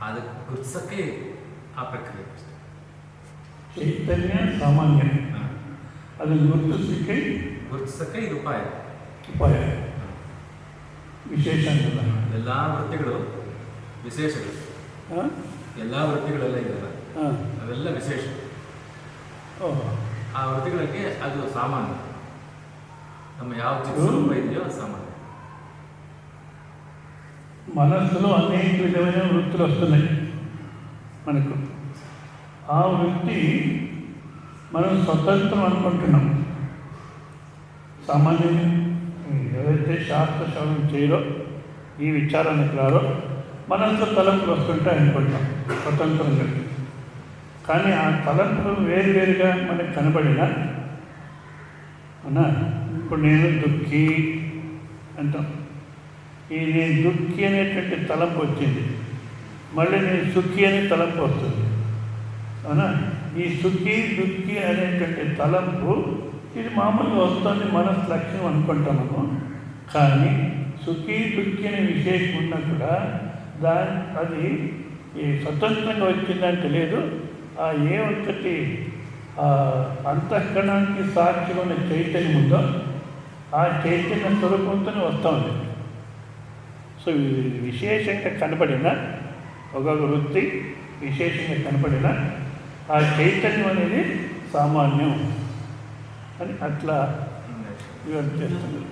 అది గుర్తుసక్కే ఆ ప్రక్రియ. ಚೈತನ್ಯ ಸಾಮಾನ್ಯ ಅದನ್ನು ಗುರುತಿಸಕ್ಕೆ ಇದು ಉಪಾಯ ವಿಶೇಷ ಅಂತಲ್ಲ. ಎಲ್ಲ ವೃತ್ತಿಗಳು ವಿಶೇಷಗಳು, ಎಲ್ಲ ವೃತ್ತಿಗಳೆಲ್ಲ ಇದೆಯಲ್ಲ ಅವೆಲ್ಲ ವಿಶೇಷ. ಆ ವೃತ್ತಿಗಳಿಗೆ ಅದು ಸಾಮಾನ್ಯ. ನಮ್ಮ ಯಾವ ಚಿತ್ರೂಪ ಇದೆಯೋ ಅದು ಸಾಮಾನ್ಯ. మనస్సులో అనేక విధమైన వృత్తులు వస్తున్నాయి మనకు. ఆ వృత్తి మనం స్వతంత్రం అనుకుంటున్నాం. సామాన్యంగా ఎవరైతే శాస్త్ర శ్రవణం చేయరో, ఈ విచారానికి రారో, మనసులో తలంపులు వస్తుంటాయి అనుకుంటాం స్వతంత్రంగా. కానీ ఆ తలంపులు వేరువేరుగా మనకు కనబడిన అవునా. ఇప్పుడు నేను దుఃఖి అంటాం. ఈ నేను దుఃఖి అనేటువంటి తలంపు వచ్చింది, మళ్ళీ నేను సుఖి అనే తలంపు వస్తుంది అవునా. ఈ సుఖి దుఃఖి అనేటువంటి తలంపు ఇది మామూలుగా వస్తుంది, మనసు లక్ష్యం అనుకుంటాము. కానీ సుఖి దుఃఖి అనే విశేషం ఉన్నా కూడా అది ఈ స్వతంత్రంగా వచ్చిందని లేదు. ఆ ఒక్కటి అంతఃకరణానికి సాక్షిగా ఉన్న చైతన్యం ఉందో ఆ చైతన్య స్వరూపంతోనే వస్తూ ఉంది. సో విశేషంగా కనపడిన ఒక్కొక్క వృత్తి విశేషంగా కనపడిన ఆ చైతన్యం అనేది సామాన్యం అని అట్లా వివరణ చేస్తుంది.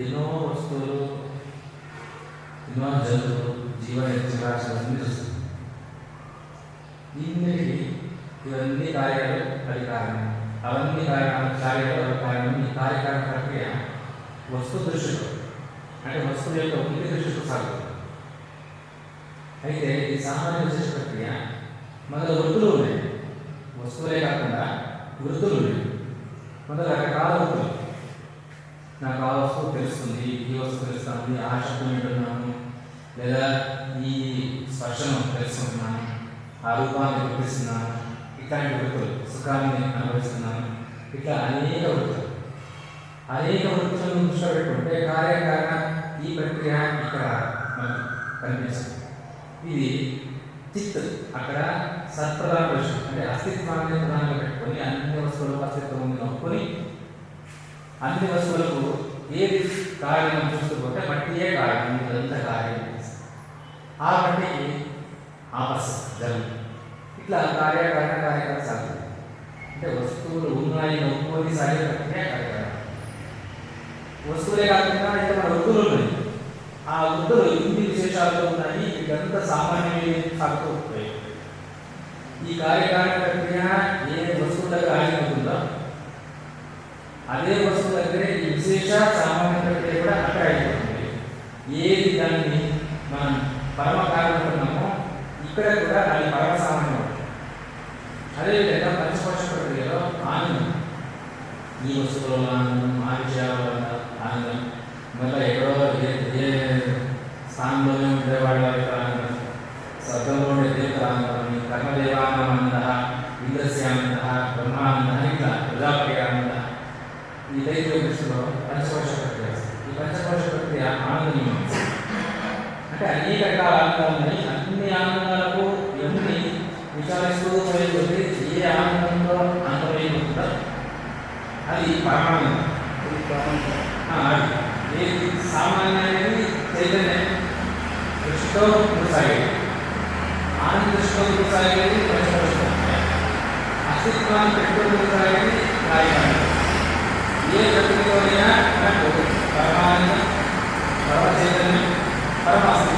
ఎన్నో వస్తువులు, ఎన్నో జంతువులు, జీవరాశులన్నీ చూస్తుంది. ఇవన్నీ కార్యాలు అది కారణం, అవన్నీ కార్యాలు అవి కారణం. ఈ కార్యకారణ ప్రక్రియ వస్తు దృష్టితో, అంటే వస్తువు యొక్క ఉనికి దృష్టితో సాగుతుంది. అయితే ఈ సామాన్య విశేష ప్రక్రియ మనలో వృత్తులు ఉన్నాయి. వస్తువులే కాకుండా వృత్తులు ఉన్నాయి. మన రకరకాల వృత్తులు. నాకు ఆ వస్తువు తెలుస్తుంది, ఈ వస్తువు తెలుస్తుంది, ఆ శబ్దం వింటున్నాను, లేదా ఈ స్పర్శను తెలుసుకుంటున్నాను, ఆ రూపాన్ని గుర్తిస్తున్నాను, ఇట్లాంటి వృత్తులు. సుఖాన్ని అనుభవిస్తున్నాను. ఇట్లా అనేక వృత్తులను దృష్టిలో పెట్టుకుంటే కార్యకారణ ఈ ప్రక్రియ ఇక్కడ మనకు కనిపిస్తుంది. ఇది చిత్, అక్కడ సత్ప్రధాన దృష్టి, అంటే అస్తిత్వాన్ని ప్రధానంగా పెట్టుకొని అన్ని వస్తువులకు అస్తిత్వం ఉంది నొప్పుకొని అన్ని వస్తువులకు ఏది కార్యం చూస్తూ పోతే బట్టియే కార్యం, ఇదంతా కార్యం. ఆ బట్టికి ఆపస్ జరుగు. ఇట్లా కార్యకారణ సాగుతుంది. అంటే వస్తువులు ఉన్నాయి ఒప్పుకొని సాగే ప్రక్రియ కాదు కదా. వస్తువులే కాకుండా అయితే మన వృత్తులు ఉన్నాయి. ఆ వృత్తులు ఇన్ని విశేషాలతో ఉన్నాయి. ఇదంతా సామాన్యంగా సాగుతూ ఉంటాయి. ఈ కార్యకారణ ప్రక్రియ ఏ వస్తువు దగ్గర ఆగిపోతుందో అదే వస్తువు దగ్గర ఈ విశేష సామాన్య ప్రక్రియ కూడా అక్కడ ఆగిపోతుంది. ఏది దాన్ని మనం పరమ కారణమో ఇక్కడ కూడా అది పరమ సామాన్యం. అదేవిధంగా పంచకోశ ప్రక్రియలో ఆనందం, ఈ వస్తువులో ఆనందం, ఆ విషయాల ఆనందం, మళ్ళీ ఎక్కడో ఏ స్థానంలోనే ఉండే వాళ్ళ యొక్క ఆనందం, స్వర్గంలో ఉండే దేవత ఆనందం, కర్మదేవానంద, ఇంద్రస్యానంద, బ్రహ్మానంద, ఇట్లా ప్రజాపతి ఆనంద. ఈ దైవ దృష్టిలో పంచకోశ ప్రక్రియ. ఈ పంచకోశ ప్రక్రియ ఆనందం అంటే అనేక రకాల ఆనందాలు ఉన్నాయి. అన్ని ఆనందాలకు ఇవన్నీ విచారిస్తూ పోయేది ఏ ఆనందంలో అంతమైపోతుందో అది పరమానందం. ఏది సామాన్యమైనది చైతన్యం దృష్టితో కొనసాగేది, ఆనంద దృష్టితో కొనసాగేది పంచకోశ. అస్తిత్వాన్ని పెట్టుకొని కొనసాగేది రాయకాండం. ఏ ప్రకృతిలోనైనా మనకు పరమానందం, పరమ చైతన్యం, పరమాస్తి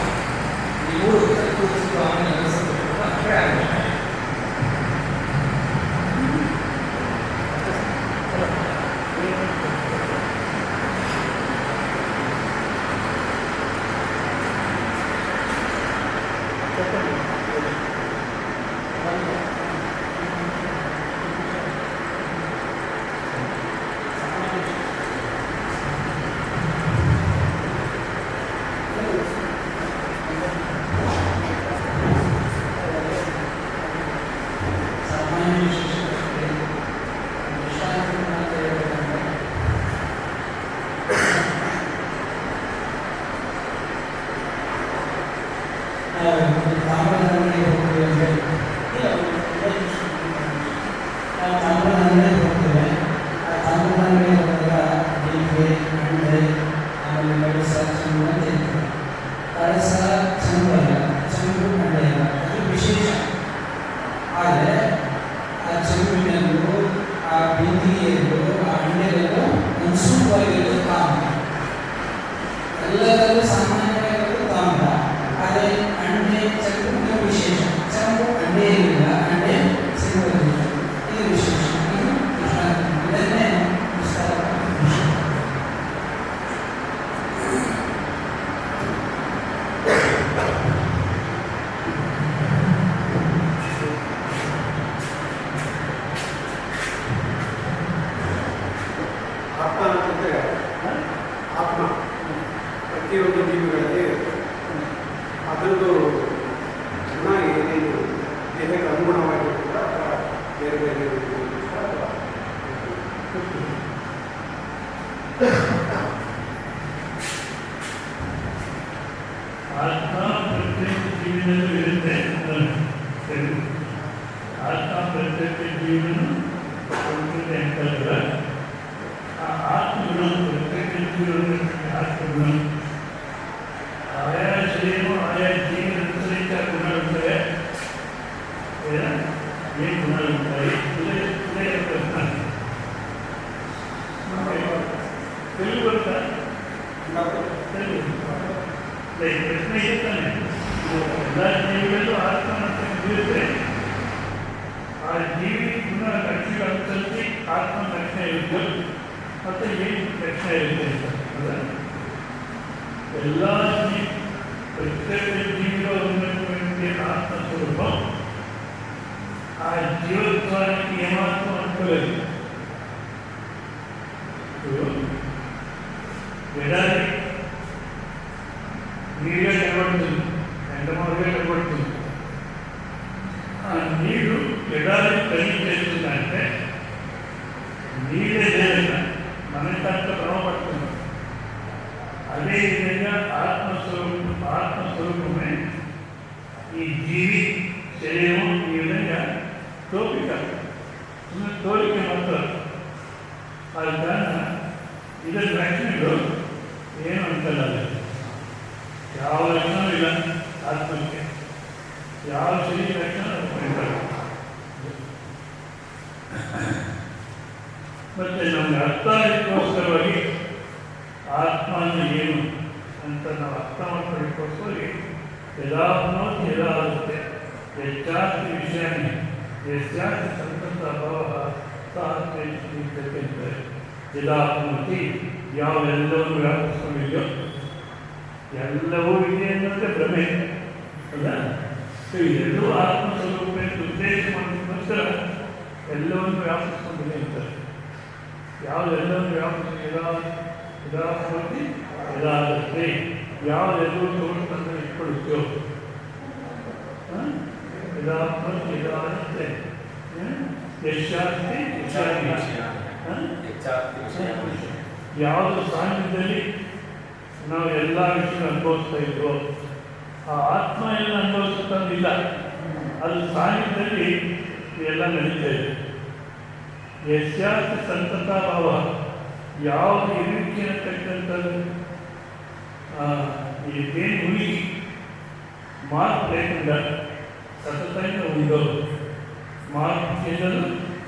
ఈ మూడు ప్రకృతిత్వాన్ని అక్కడే ఆరంభిస్తాయి. ಎಲ್ಲದರಲ್ಲೂ ಸಾಮಾನ್ಯವಾಗಿ ತಾಮ್ರ, ಆದರೆ ಅಂಡೆ ಚಕ್ರ ವಿಶೇಷ. ಚಕ್ರ ಅಂಡೆ ಇಲ್ಲ, ಅಂಡೆ ಸಿಗುವುದಿಲ್ಲ. ಇದು ವಿಶೇಷ. ಇದು ಇದನ್ನೇ ಆತ್ಮ ಪ್ರತಿಯೊಂದು ಜೀವಿಗಳಲ್ಲಿ ಅದರದ್ದು ಚೆನ್ನಾಗಿ ಏನೇನು ದೇಹಕ್ಕೆ ಅನುಗುಣವಾಗಿ ಕೂಡ ಬೇರೆ ಬೇರೆ ಆತ್ಮ ಪ್ರತ್ಯೇಕ ಜೀವನದಲ್ಲಿ ಇರುತ್ತೆ. ಆತ್ಮ ಪ್ರತ್ಯೇಕ ಜೀವನ ಅಂತಲ್ಲ, ಆ ಆತ್ಮಗಳು ಪ್ರತ್ಯೇಕ ಜೀವನ ಆತ್ಮಗಳು ఆయా శరీరం ఆయా జీవి అనుసరించే గుణాలు ఉంటాయి. లేదా ఏ గుణాలు ఉంటాయి? ఇదే ప్రశ్న. తెలుగు వద్ద తెలుగు ప్రశ్న చెప్తాను. ఎలా జీవులలో ఆత్మనష్టం చేస్తే ఆ జీవి గుణ లక్ష్యం అనుసరించి ఆత్మ రక్షణ యుద్ధం ಮತ್ತೆ ಏನು ರಕ್ಷಣೆ ಇರುತ್ತೆ కదా. ಎಲ್ಲ ప్రత్యేక జీవిలో ఉన్నటువంటి ఆత్మస్వరూపం ఆ జీవత్వానికి ఏమాత్రం అనుకోలేదు. ఎడారి నీరుగా కనబడుతుంది, ఎండమారుగా కనబడుతుంది. ఆ నీరు ఎడారి పని చేస్తుందంటే నీరే లేదా మనకంత భ్రమపడుతుంది. అదేవిధంగా ఆత్మస్వరూపమే ఈ జీవి శరీరం ఈ విధంగా తోలిక మాత్రం. అది కారణ ಇದರ ರಕ್ಷಣೆಗಳು ಏನು ಅಂತಲ್ಲ. ಯಾವ ಲಕ್ಷಣ ಇಲ್ಲ ಆತ್ಮಕ್ಕೆ, ಯಾವ ಶರೀರ ಲಕ್ಷಣ యదాప్నోతి యదా ఆదత్తే యచ్చాస్తి విషయాన్ని యస్యాస్తి సంతత అభావః స ఆత్మేతి ನಿತ್ಯತೆ. ಯದಾಪ್ನೋತಿ ಯಾವೆಲ್ಲವೂ ವ್ಯಾಪಿಸ್ಕೊಂಡಿದೆಯೋ ಎಲ್ಲವೂ ಇದೆ ಅನ್ನೋದೇ ಭ್ರಮೆ ಅಲ್ಲ. ಸೊ ಎಲ್ಲವೂ ಆತ್ಮಸ್ವರೂಪ ಉದ್ದೇಶ ಮಾಡೋದಕ್ಕೋಸ್ಕರ ಎಲ್ಲವನ್ನು ವ್ಯಾಪಿಸ್ಕೊಂಡಿದೆ ಅಂತಾರೆ. ಯಾವುದೆಲ್ಲವನ್ನು ಯದಾಪ್ನೋತಿ ಯದಾದತ್ತೆ ಯಾವುದೆಲ್ಲವೂ ತಗೊಂಡು ಇಟ್ಕೊಳ್ತೀವೋ ಯದಾಪ್ನೋತಿ ಯದಾದತ್ತೆ ಯಶಾಸ್ತಿ ಯಾವುದು ಸಾನ್ನಿಧ್ಯದಲ್ಲಿ ನಾವು ಎಲ್ಲ ವಿಷಯ ಅನುಭವಿಸ್ತಾ ಇದ್ವೋ ಆ ಆತ್ಮ ಎಲ್ಲ ಅನುಭವಿಸುತ್ತಂದಿಲ್ಲ, ಅದು ಸಾನ್ನಿಧ್ಯದಲ್ಲಿ ಎಲ್ಲ ನಡೀತಾ ಇದೆ. ಯಸ್ಯಾಸ್ತಿ ಸಂತತ ಭಾವ ಯಾವುದು ಇರುವಿಕೆ ಅಂತಕ್ಕಂಥದ್ದು ಏನು ಉಳಿಗಿ మార్పు లేకుండా సతతంగా ఉండవు. మార్పు చేయడం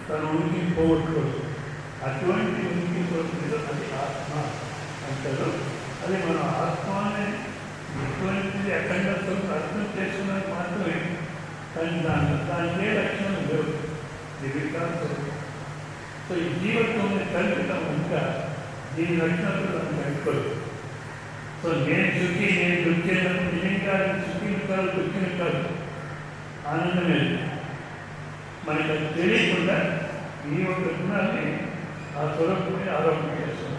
తన ఉనికి పోగొట్టుకోదు. అటువంటి ఉనికి పోగొట్టుకుంటే అది ఆత్మ అంటారు. అదే మన ఆత్మ అనే ఎటువంటిది అఖండతో అర్థం చేసుకున్నది మాత్రమే, కానీ దానికే లక్షణం లేవు. నిర్వికారం. సో ఈ జీవితం కల్పితం ఇంకా దీని లక్షణాలు దాన్ని కలుపుకోదు. సో నేను సుఖి నేను దుఃఖించడం నిజంగా సుఖిని కాదు దుఃఖిని కాదు, ఆనందమే. మనకి అది తెలియకుండా ఈ ఒక గుణాన్ని ఆ స్వరూపమే ఆరోపణ చేస్తుంది.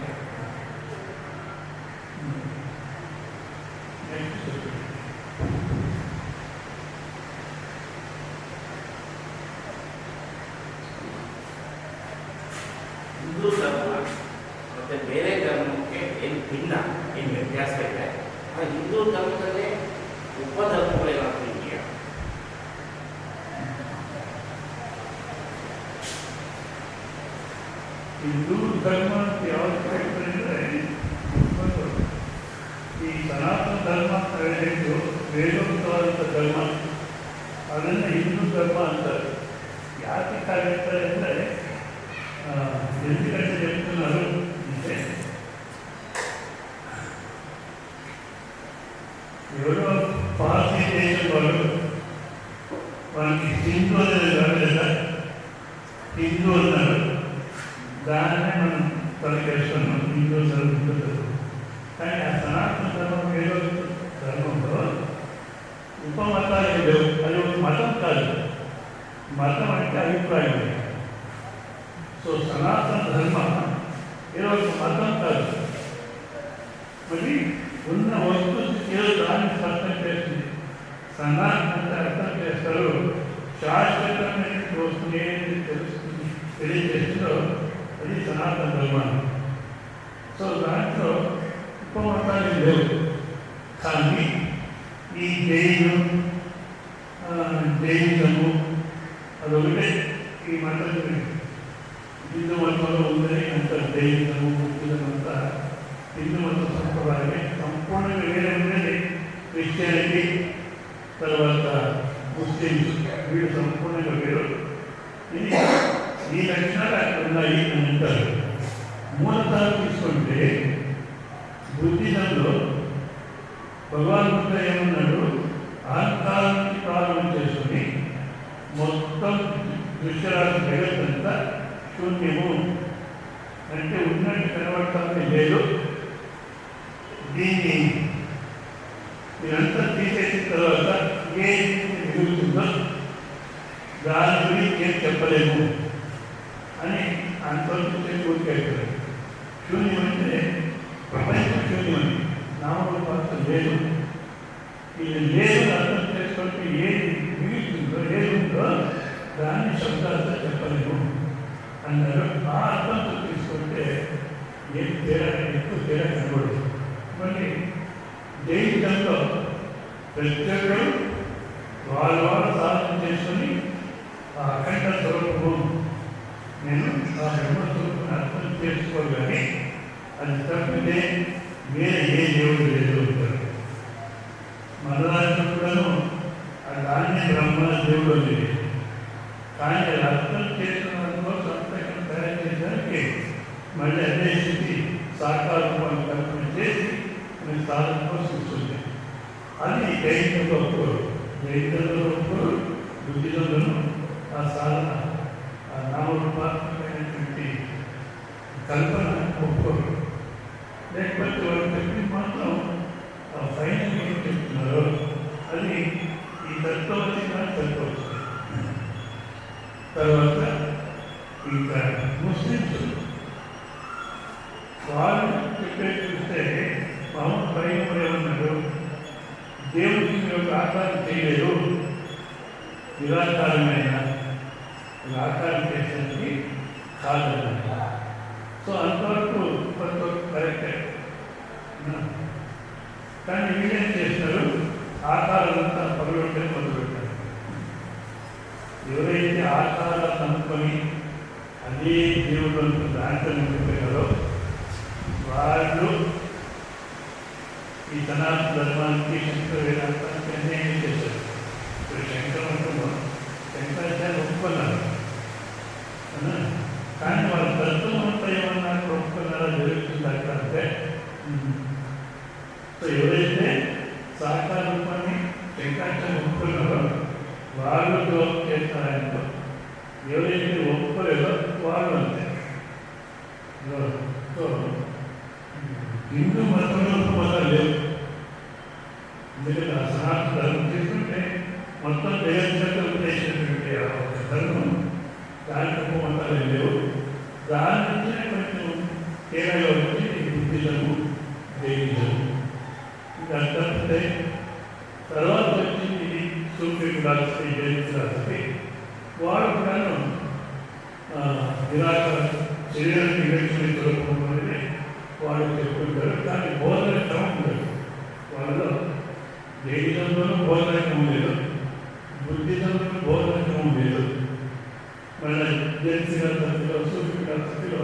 ಹಿಂದೂ ಧರ್ಮ ಮತ್ತು ಬೇರೆ ಧರ್ಮಕ್ಕೆ ಏನು ಭಿನ್ನ ಏನು ವ್ಯತ್ಯಾಸ ಇದೆ, ಆ ಹಿಂದೂ ಧರ್ಮದಲ್ಲೇ ಉಪಧರ್ಮಗಳೇನಾದರೂ ಇದೆಯಾ? ಹಿಂದೂ ಧರ್ಮ ಅಂತ ಯಾವ್ದು ಕರೀತಾರೆ ಅಂದರೆ ಈ ಸನಾತನ ಧರ್ಮ ಅಂತ ಹೇಳಿದ್ದು ವೇದೋಕ್ತವಾದಂಥ ಧರ್ಮ, ಅದನ್ನು ಹಿಂದೂ ಧರ್ಮ ಅಂತಾರೆ. ಯಾಕೆ ಕರೀತಾರೆ ಅಂದರೆ ఎందుకంటే చెప్తున్నారు అంటే ఎవరో పార్సీ దేశం వాళ్ళు వాళ్ళకి హిందూ అనేది కాదు లేదా హిందూ అన్నారు, దాన్నే మనం తొలగేస్తున్నాం హిందూ ధర్మం. కానీ ఆ సనాతన ధర్మం ఏదో ధర్మంలో ఉపమతాలు లేవు. అది ఒక మతం కాదు, మతం అంటే అభిప్రాయం. సో సనాతన ధర్మ ఈరోజు మతం కాదు, మరి ఉన్న వస్తువు ఏదో దాన్ని అర్థం చేస్తుంది. సనాతన అంటే అర్థం చేస్తారు, శాశ్వతమైన వస్తువు ఏది తెలుస్తుంది తెలియజేస్తుందో అది సనాతన ధర్మ. సో దాంట్లో ఉపమతాలు లేవు. కానీ ఈ జైనిజము అదొకటే ఈ మతం హిందూ మతంలో ఉందని అంటారు. జైనిజము బుద్ధిజం అంతా హిందూ మత సంప్రదాయమే, సంపూర్ణంగా వేరే ఉండేది. క్రిస్టియానిటీ తర్వాత ముస్లిమ్స్ వీళ్ళు సంపూర్ణంగా వేరు. ఇది ఈ లక్షణాలు అక్కడ ఉన్నాయి అని అంటారు. మూలతాలు తీసుకుంటే బుద్ధిజంలో భగవాన్ బుద్ధ ఏమన్నాడు, అహంకారానికి ప్రారంభం చేసుకుని మొత్తం దృశ్యరాశి జగత్తంతా శూన్యము అంటే ఉన్నట్టు కనబడటానికి లేదు. దీన్ని మీరంతా తీసేసిన తర్వాత ఏది మిగులుతుందో దాని గురించి ఏం చెప్పలేము అని అంతవరకు పూర్తిగా శూన్యం అంటే ప్రపంచం శూన్యమని నామూలు పాత్ర లేదు. ఇది లేదు అర్థం చేసుకుంటే ఏది మిగులుతుందో ఏదుందో దాన్ని శబ్దాలతో చెప్పలేము అన్నారు. ఆ అర్థంతో తీసుకుంటే ఏం తేడా ఎక్కువ తేడా కనబడదు. మళ్ళీ జైనిజంలో ప్రతి ఒక్కరు వాళ్ళు సాధన చేసుకుని ఆ అఖండ స్వరూపము నేను ఆ బ్రహ్మస్వరూపాన్ని అర్థం చేసుకోవాలి, కానీ అది తప్పితే వేరే ఏ దేవుడు లేదు ఉంటారు. మన దాంట్లో కూడాను దాన్నే బ్రహ్మ దేవుడు ఉంది. కానీ అది అర్థం చేసుకున్న కోసం అంతకన్నా తయారు చేయడానికి మళ్ళీ అదే స్థితి సాకార రూపాన్ని కల్పన చేసి నేను సాధన కోసం వస్తుంది. అది జైనంలో ఒప్పుకోరు. జైనంలో ఒప్పుకోరు, బుద్ధిజంలో ఆ సాధన, ఆ నామరూపాత్మకమైనటువంటి కల్పన ఒప్పుకోరు. లేకపోతే వాళ్ళు చెప్పింది మాత్రం ఆ ఫైనల్ ఏం చెప్తున్నారో అది ఈ తత్వవతి తత్వవతి. తర్వాత ఇంకా ముస్లిమ్స్ వాళ్ళు చెప్పేది చూస్తే మామూలు పైన ఏమన్నారు, దేవుడికి మీరు ఆకారం చేయలేదు, నిరాకారమైన ఆకారం చేసేది కాదన్నమాట. సో అంతవరకు కొంత కరెక్టే. కానీ వీళ్ళేం చేస్తారు, ఆకారం అంతా పగలొట్టే మొదలుపెట్టారు. ఎవరైతే ఆకారాలు అనుకొని అదే దేవుడు దాంట్లో నిండిపోయారో వాళ్ళు ఈ సనాతన ధర్మానికి శంకర వేదాంతానికి అన్యాయం చేశారు. ఇప్పుడు శంకరంలో శంకరాచార్య ఒప్పుకున్నారు, కానీ వాళ్ళ తత్వం అంతా ఏమన్నా ఒప్పుకున్నారో జరుగుతుంది అక్కడ అంటే. సో ఎవరైతే సాకార రూపాన్ని శంకరాచార్య ఒప్పుకున్నారో వాళ్ళు జోక్ చేస్తారంటో, ఎవరైతే ఒప్పుకోలేదో వాళ్ళు అంతే. సో హిందూ మతంలో మతం లేవు. ఎందుకంటే ఆ సనాతన ధర్మం తీసుకుంటే మొత్తం జగత్తులో చేసినటువంటి ఒక ధర్మం, దాంట్లో మతాలు లేవు. దాని నుంచే కొంచెం తేడాగా వచ్చి బుద్ధిజము, జైనిజము. ఇంకా తప్పితే తర్వాత వచ్చింది సూఫీ ఫిలాసఫీ, జైన్ ఫిలాసఫీ. వాడు కూడాను నిరాకార శరీరానికి వివేచన స్వరూపం అనేది వాళ్ళు చెప్పుకుంటారు. కానీ బోధన క్రమం ఉండదు వాళ్ళలో. జైనిజంలోనూ బోధన క్రమం లేదు, బుద్ధిజంలో బోధన క్రమం లేదు. మన జైన్ ఫిలాసఫీలో, సూఫీ ఫిలాసఫీలో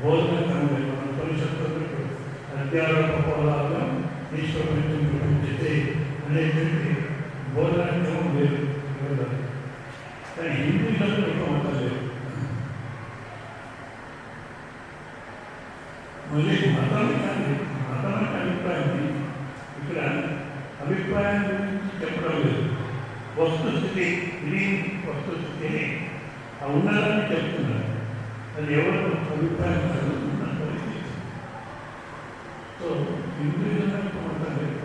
బోధన క్రమం లేదు. మన పరిషత్తులకు అధ్యారోప పోలాలను ఈశ్వరుని గురించి అనేటువంటి బోధన క్రమం లేదు. కానీ హిందూజంలో ఒక లేదు. మళ్ళీ మతానికి అభిప్రాయం ఇక్కడ అభిప్రాయం గురించి చెప్పడం లేదు. వస్తుస్థితి, ఇది వస్తుస్థితిని ఆ ఉన్నదాన్ని చెప్తున్నారు. అది ఎవరు అభిప్రాయం చదువుతున్న పరిస్థితి. సో హిందూజంలో మతం లేదు.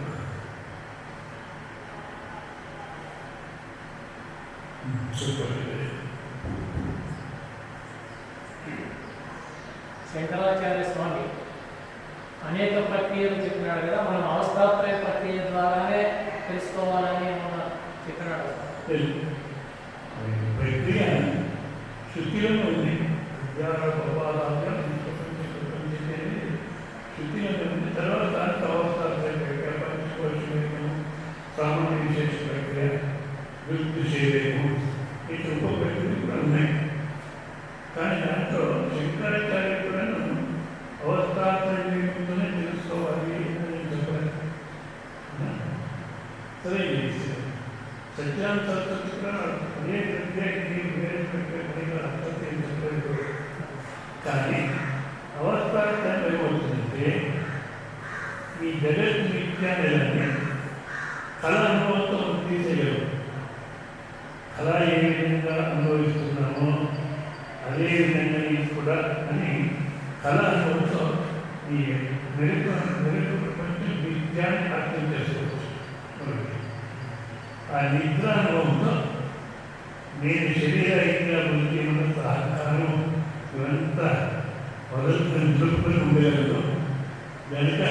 శంకరాచార్య స్వామి అనేక ప్రక్రియలు చెప్పినాడు కదా, మనం అవస్థాత్రయ ప్రక్రియ ద్వారానే తెలుసుకోవాలని మన చెప్పినాడు. ప్రక్రియ శృతిలో ఉంది. శృతిలో ఉంది. తర్వాత దానికి అవస్థాత్రయ ప్రక్రియ, పంచకోశం, సామాన్య విశేష ప్రక్రియ, వృత్తి చేయలేము, ఇటు ఉప ప్రక్రియలు కూడా ఉన్నాయి. కానీ దాంట్లో శంకరాచార్య కూడా అవస్థాత్రయంతోనే తెలుసుకోవాలి అని చెప్పారు. సరే, సత్యాన్ని సరస్వతి కూడా అదే ప్రక్రియకి వేరే ప్రక్రియ అర్థం చెప్పలేదు. కానీ అవస్థాత్రయం ఏమవుతుందంటే ఈ జగత్ విజ్ఞానాన్ని కళ అనుభవంతో తీసేయరు. కళ ఏ విధంగా అనుభవిస్తున్నామో అదేవిధంగా ఇది కూడా అని కళ అనుభవంతో ఈ మెరుగు ప్రపంచం విద్యాన్ని అర్థం చేసుకోవచ్చు. ఆ నిద్ర అనుభవంతో నేను శరీర ఇంద్రియ బుద్ధి మనసు అహంకారం ఇవంతా వదులుకొని దులుపుకొని ఉండగలదు కనుక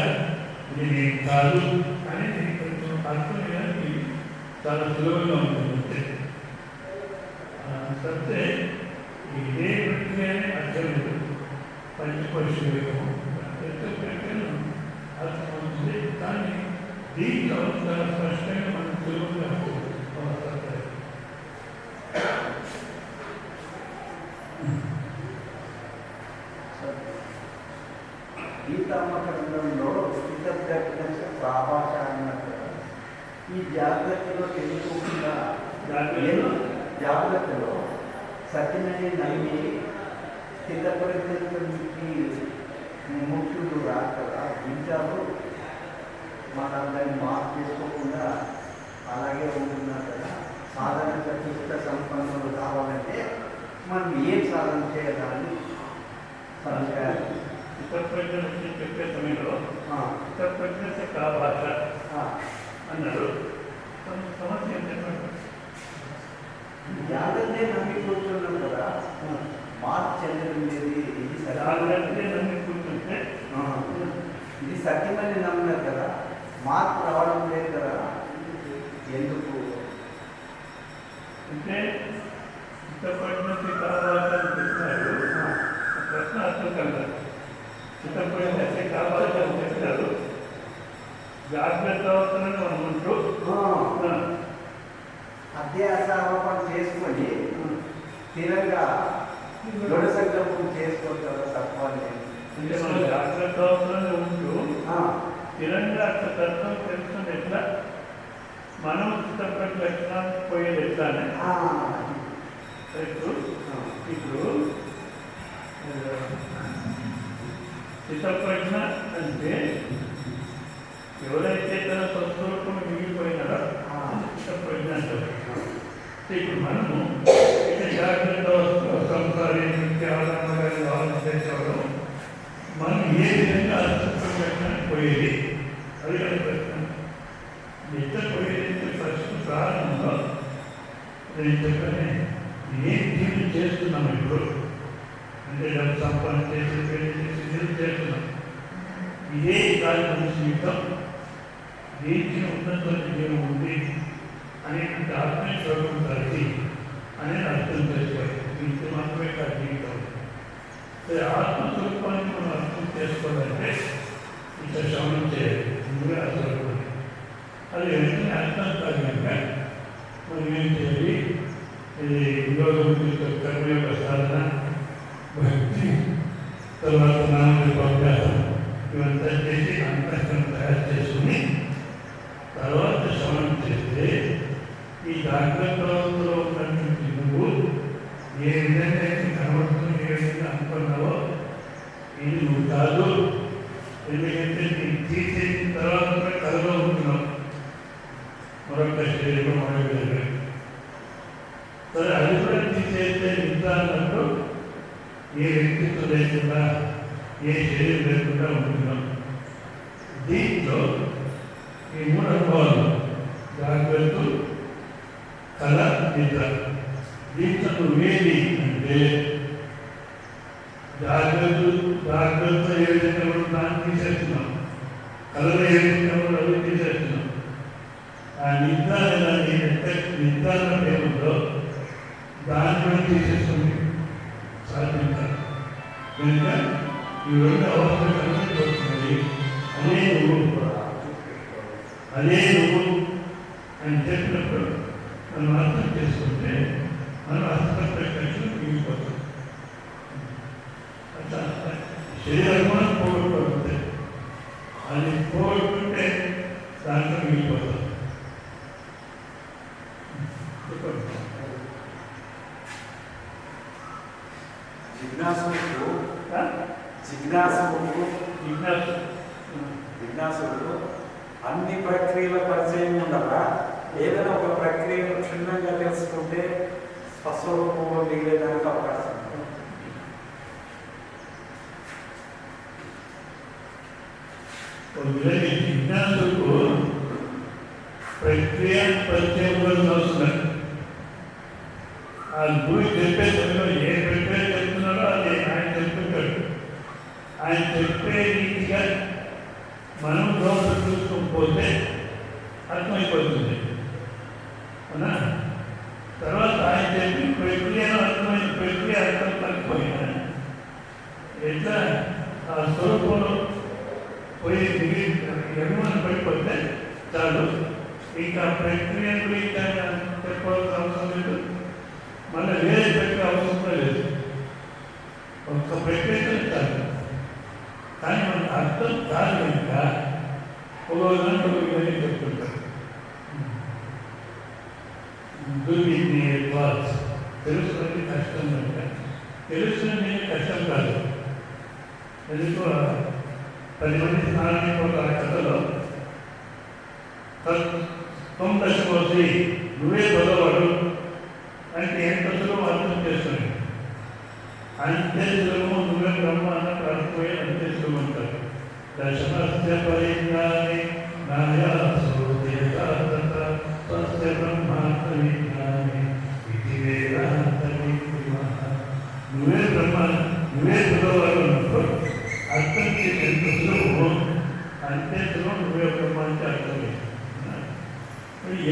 ఇది నేను కాదు అనేది కొంచెం అర్థం చేయడానికి చాలా సులభంగా ఉంటుంది. అంతే ఇదే ప్రక్రియనే అర్థం లేదు. పంచకోశ వేగము ప్రక్రియను అర్థమవుతుంది. కానీ దీంట్లో చాలా స్పష్టంగా మనం సులభంగా అవసరం. గీతామకరణంలో స్థితప్రజ్ఞ సాభాష అన్నట్టు ఈ జాగ్రత్తలో తెలుసుకోకుండా జాగ్రత్తలో సత్యనని నమ్మి స్థితప్రజ్ఞకి ముఖ్యుడు రాక వింటారు. మనం దాన్ని మార్పు చేసుకోకుండా అలాగే ఉంటున్నారు కదా. సాధన చతుష్ట సంపన్నులు కావాలంటే మనం ఏం సాధన చేయాలని చిత్తప్రజ్ఞ చెప్పే సమయంలో చిత్తప్రజ్ఞ కా భాష అన్నారు. సమస్య ఏంటంటే జాగ్రత్త నమ్మి కూర్చున్నాం కదా, మార్పు చెందడం లేదు. ఇది జాగ్రత్త నమ్మి కూర్చుంటే ఇది సత్యమని నమ్మినారు కదా, మార్పు రావడం లేదు కదా, ఎందుకు అంటే చిత్తప్రజ్ఞ కా భాష అని చెప్పినారు. ప్రశ్నాత్మకంగా చిత్తప్రజ్ఞ కా భాష అని చెప్పారు. జాగ్రత్త అవసరం అనుకుంటూ అధ్యాస ఆరోపణ చేసుకొని స్థిరంగా దృఢ సంకల్పం చేసుకోవచ్చు తత్వాన్ని. అంటే మనం జాగ్రత్త అవసరంగా ఉంటూ స్థిరంగా అట్లా తత్వం తెలుసుకుని ఎట్లా మనం చిత్తప్రజ్ఞ లక్షణానికి పోయేది ఎట్లా అని ఇప్పుడు చిత్తప్రజ్ఞ అంటే ఎవరైతే తన స్వస్వరూపం మిగిలిపోయినారో చిత్తప్రజ్ఞ అంటారు. ఇప్పుడు మనము ఇట్లా జాగ్రత్త సంసారి ఆలోచించేవాడు మనం ఏ విధంగా చిత్తప్రజ్ఞానికి పోయేది అది కానీ ప్రశ్న. ఎట్లా పోయేది ఫస్ట్ ప్రారంభంలో నేను చెప్పని ఏం జీవితం చేస్తున్నాం ఇప్పుడు అంటే డబ్బు సంపాదన చేసి పెళ్లి చేసి జీవితం చేస్తున్నాం. ఇదే కార్యక్రమ జీవితం దీనికి ఉన్నటువంటి జీవనం ఉంది అనేటువంటి ఆత్మస్వరూపం కలిసి అనేది అర్థం చేసుకోవాలి. దీనికి మాత్రమే కాదు జీవితం. ఆత్మస్వరూపానికి మనం అర్థం చేసుకోవాలంటే ఇట్లా శ్రవణం చేయాలి. ముందుగా ఆ స్వరూపం అది వెంటనే అర్థం కాదు కనుక మనం ఏం చేయాలి? ఇది యోగం కర్మయోగ సాధన, భక్తి, తర్వాత నామరూప అభ్యాసం ఇవంతా చేసి అంతఃకరణ తయారు చేసుకుని తర్వాత శ్రవణం చేస్తే ఈ జాగ్రత్తలో ఉన్నటువంటి నువ్వు ఏ విధంగా అయితే కనబడుతుంది, ఏ విధంగా అనుకున్నావో ఇది నువ్వు కాదు. ఎందుకంటే నీకు తీసేసిన తర్వాత కూడా కథలో ఉంటున్నావు. మరొక శరీరం మరొక విధంగా సరే అది కూడా తీసేస్తే ఇంత అన్నట్టు ఏ వ్యక్తిత్వం లేకుండా ఏ శరీరం లేకుండా ఉంటున్నాం. దీంట్లో ఈ మూడు అనుభవాలు జాగ్రత్త, కళ, నిద్ర. దీంట్లో నువ్వేది అంటే జాగ్రత్త ఏ విధంగా కూడా దాన్ని తీసేస్తున్నాం, కళలో ఏ విధంగా కూడా అవి తీసేస్తున్నాం. ఆ నిద్ర నిద్ర ఏముందో దాన్ని కూడా తీసేస్తుంది సాధ్యం కాదు. కనుక ఈ రెండు అవసరం కలిసిపోతుంది. అదే నువ్వు అని చెప్పినప్పుడు మనం అర్థం చేసుకుంటే మనం అర్థప్రజ్ఞలు మిగిలిపోతాం. అట్లా శరీరం కూడా పోగొట్టుకుంటే అది పోగొట్టుకుంటే దాంట్లో మిగిలిపోతాం. జిజ్ఞాసుడు అన్ని ప్రక్రియల పరిచయం ఉండగా ఏదైనా ఒక ప్రక్రియను క్షుణ్ణంగా తెలుసుకుంటే స్వస్వరూపంలో మిగిలేదానికి అవకాశం ఉంది. జిజ్ఞాసుకు ప్రక్రియ పరిచయంలో వస్తున్నారు. ఆ గురి చెప్పే సమయంలో ఏ ప్రక్రియ చెప్తున్నారో అది ఆయన చెప్తుంటాడు. ఆయన చెప్పే రీతిగా మనం లోపల చూసుకోకపోతే అర్థమైపోతుంది. అవునా? తర్వాత ఆయన చెప్పి ప్రక్రియలో అర్థమైన ప్రక్రియ అర్థం కాకపోయినా ఎట్లా ఆ స్వరూపంలో పోయి ఎగుమని పడిపోతే చాలు. ఇంకా ప్రక్రియ గురించి చెప్పవలసిన అవసరం లేదు. మళ్ళీ వేరే ప్రక్రియ అవసరం లేదు. ఒక్క ప్రక్రియ చాలు. కానీ మనకు అర్థం కాదు కనుక ఒక విధంగా చెప్తుంటారు. తెలుసుకునేది కష్టం కనుక తెలుసుకునేది కష్టం కాదు. ఎందుకు 10 మంది స్నానానికి ఒక కథలో దశమోసి నువ్వే పదవాడు అంటే ఎంత సులభం అర్థం చేస్తుంది. అంతే సులభము నువ్వే బ్రహ్మ అన్నట్టు అర్థమయ్యే అంతే సులభం అంటారు. దశమస్య పరిజ్ఞాని స్వస్య బ్రహ్మాత్మ విజ్ఞాని ఇది వేదాంతమి నువ్వే బ్రహ్మ నువ్వే పదవాడు అన్నప్పుడు అర్థం చేసి ఎంత సులభము అంతే సులభం నువ్వే బ్రహ్మ అంటే అర్థమయ్యే.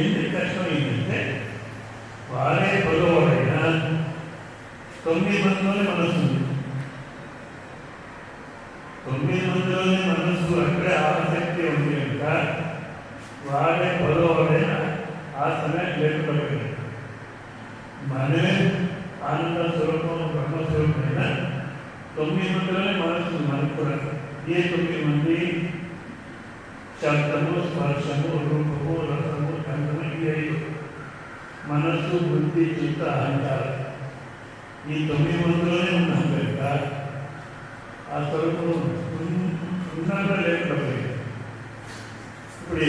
ఎందుకు కష్టం ఏంటంటే వారే పదవాడైనా 9 మందిలోనే మనస్సు ఉంది. 9 మందిలోనే మనస్సు అక్కడే ఆసక్తి ఉంది కనుక వారే పదవాడైనా ఆ సమయం లేకపోయింది. మనమే ఆనంద స్వరూపం బ్రహ్మస్వరూపమైనా 9 మందిలోనే మనస్సు మనకు కూడా. ఏ 9 మంది? శబ్దము, స్పర్శము, రూపము, రసము, గంధము, ఈ 5 మనస్సు, బుద్ధి, చిత్త, అహంకారం. ఈ 9 మందిలోనే ఉన్నాం కనుక ఆ స్వరూపం ఉన్నాగా లేకపోయింది. ఇప్పుడు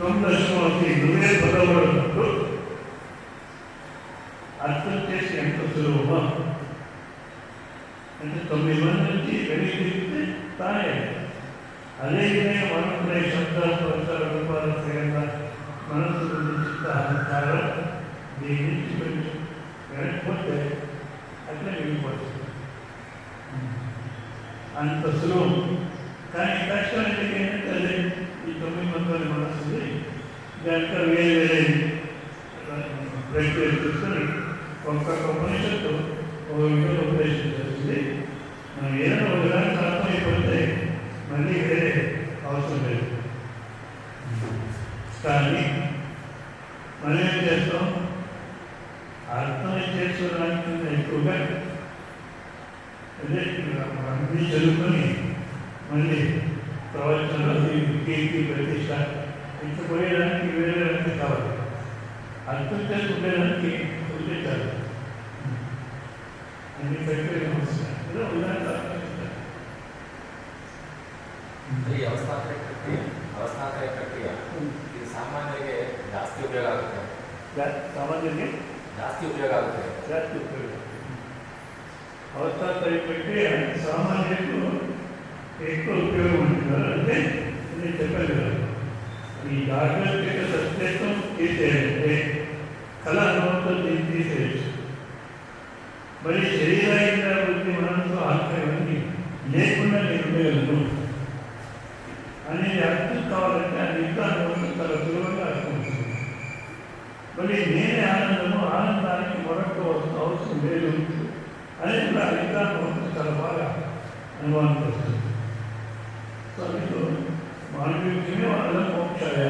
9 నువ్వే పదవడున్నప్పుడు అర్థం చేసి ఎంత సులభమా అంటే 9 మంది నుంచి వెనక్కి తిరిగితే తానే. అదేవిధంగా మనసులే శబ్ద స్పర్శ రూపాల సేవ మనస్సు నుంచి చిత్త అహంకారం దీని నుంచి కొంచెం వెనక్కిపోతే అట్లా మిగిలిపోతుంది. అంత సులభం. కానీ కష్టం ఏంటంటే అదే ఈ 9 మంది మనస్సుది దాంట్లో వేరే వేరే ప్రక్రియ చూసుకొని ఒక్కొక్క ఉపనిషత్తు ఒక విధంగా ఉపదేశం చేస్తుంది. మనం ఏదైనా ఒక దానికి అర్థమైపోతే మళ్ళీ వేరే అవసరం లేదు. కానీ మనం ఏం చేస్తాం? అర్థం చేసుకోవడానికి ఎక్కువగా అదే అన్నీ చదువుకొని మళ్ళీ ప్రవచనంలో కీర్తి ప్రతిష్ట ఇంట్లో పోయేదానికి వేరే కావాలి. అర్థం చేసుకునేదానికి వదిలేచారు. అన్ని ప్రక్రియ ఏదో ఉదాహరణ ಈ ಅವಸ್ಥಾಂತರ ಪ್ರಕ್ರಿಯೆ ಇದು ಸಾಮಾನ್ಯರಿಗೆ ಜಾಸ್ತಿ ಉಪಯೋಗ ಆಗುತ್ತೆ. ಸಾಮಾನ್ಯರಿಗೆ ಜಾಸ್ತಿ ಉಪಯೋಗ ಆಗುತ್ತೆ. ಜಾಸ್ತಿ ಉಪಯೋಗ అవస్థాంతర ప్రక్రియ సామాన్యులకు ఎక్కువ ఉపయోగం ఉంటుంది. అంటే నేను చెప్పాను కదా, ఈ జాగ్రత్త సత్యత్వం తీసేయాలంటే కళ అనుభవంతో దీన్ని తీసేయచ్చు. మరి శరీరాంగ బుద్ధి మనసు ఆత్మీయమని లేకుండా నేను ఉండగలను అనేది అర్థం కావాలంటే ఆ నిద్రానుభవం చాలా సులభంగా అర్థమవుతుంది. మరి నేనే ఆనందము, ఆనందానికి మరొక అవసరం లేదు అని కూడా ఆ నిద్రానుభవం చాలా బాగా అనుభవానికి వస్తుంది. సో మీకు మానవీయమే వాళ్ళ మోక్షాయ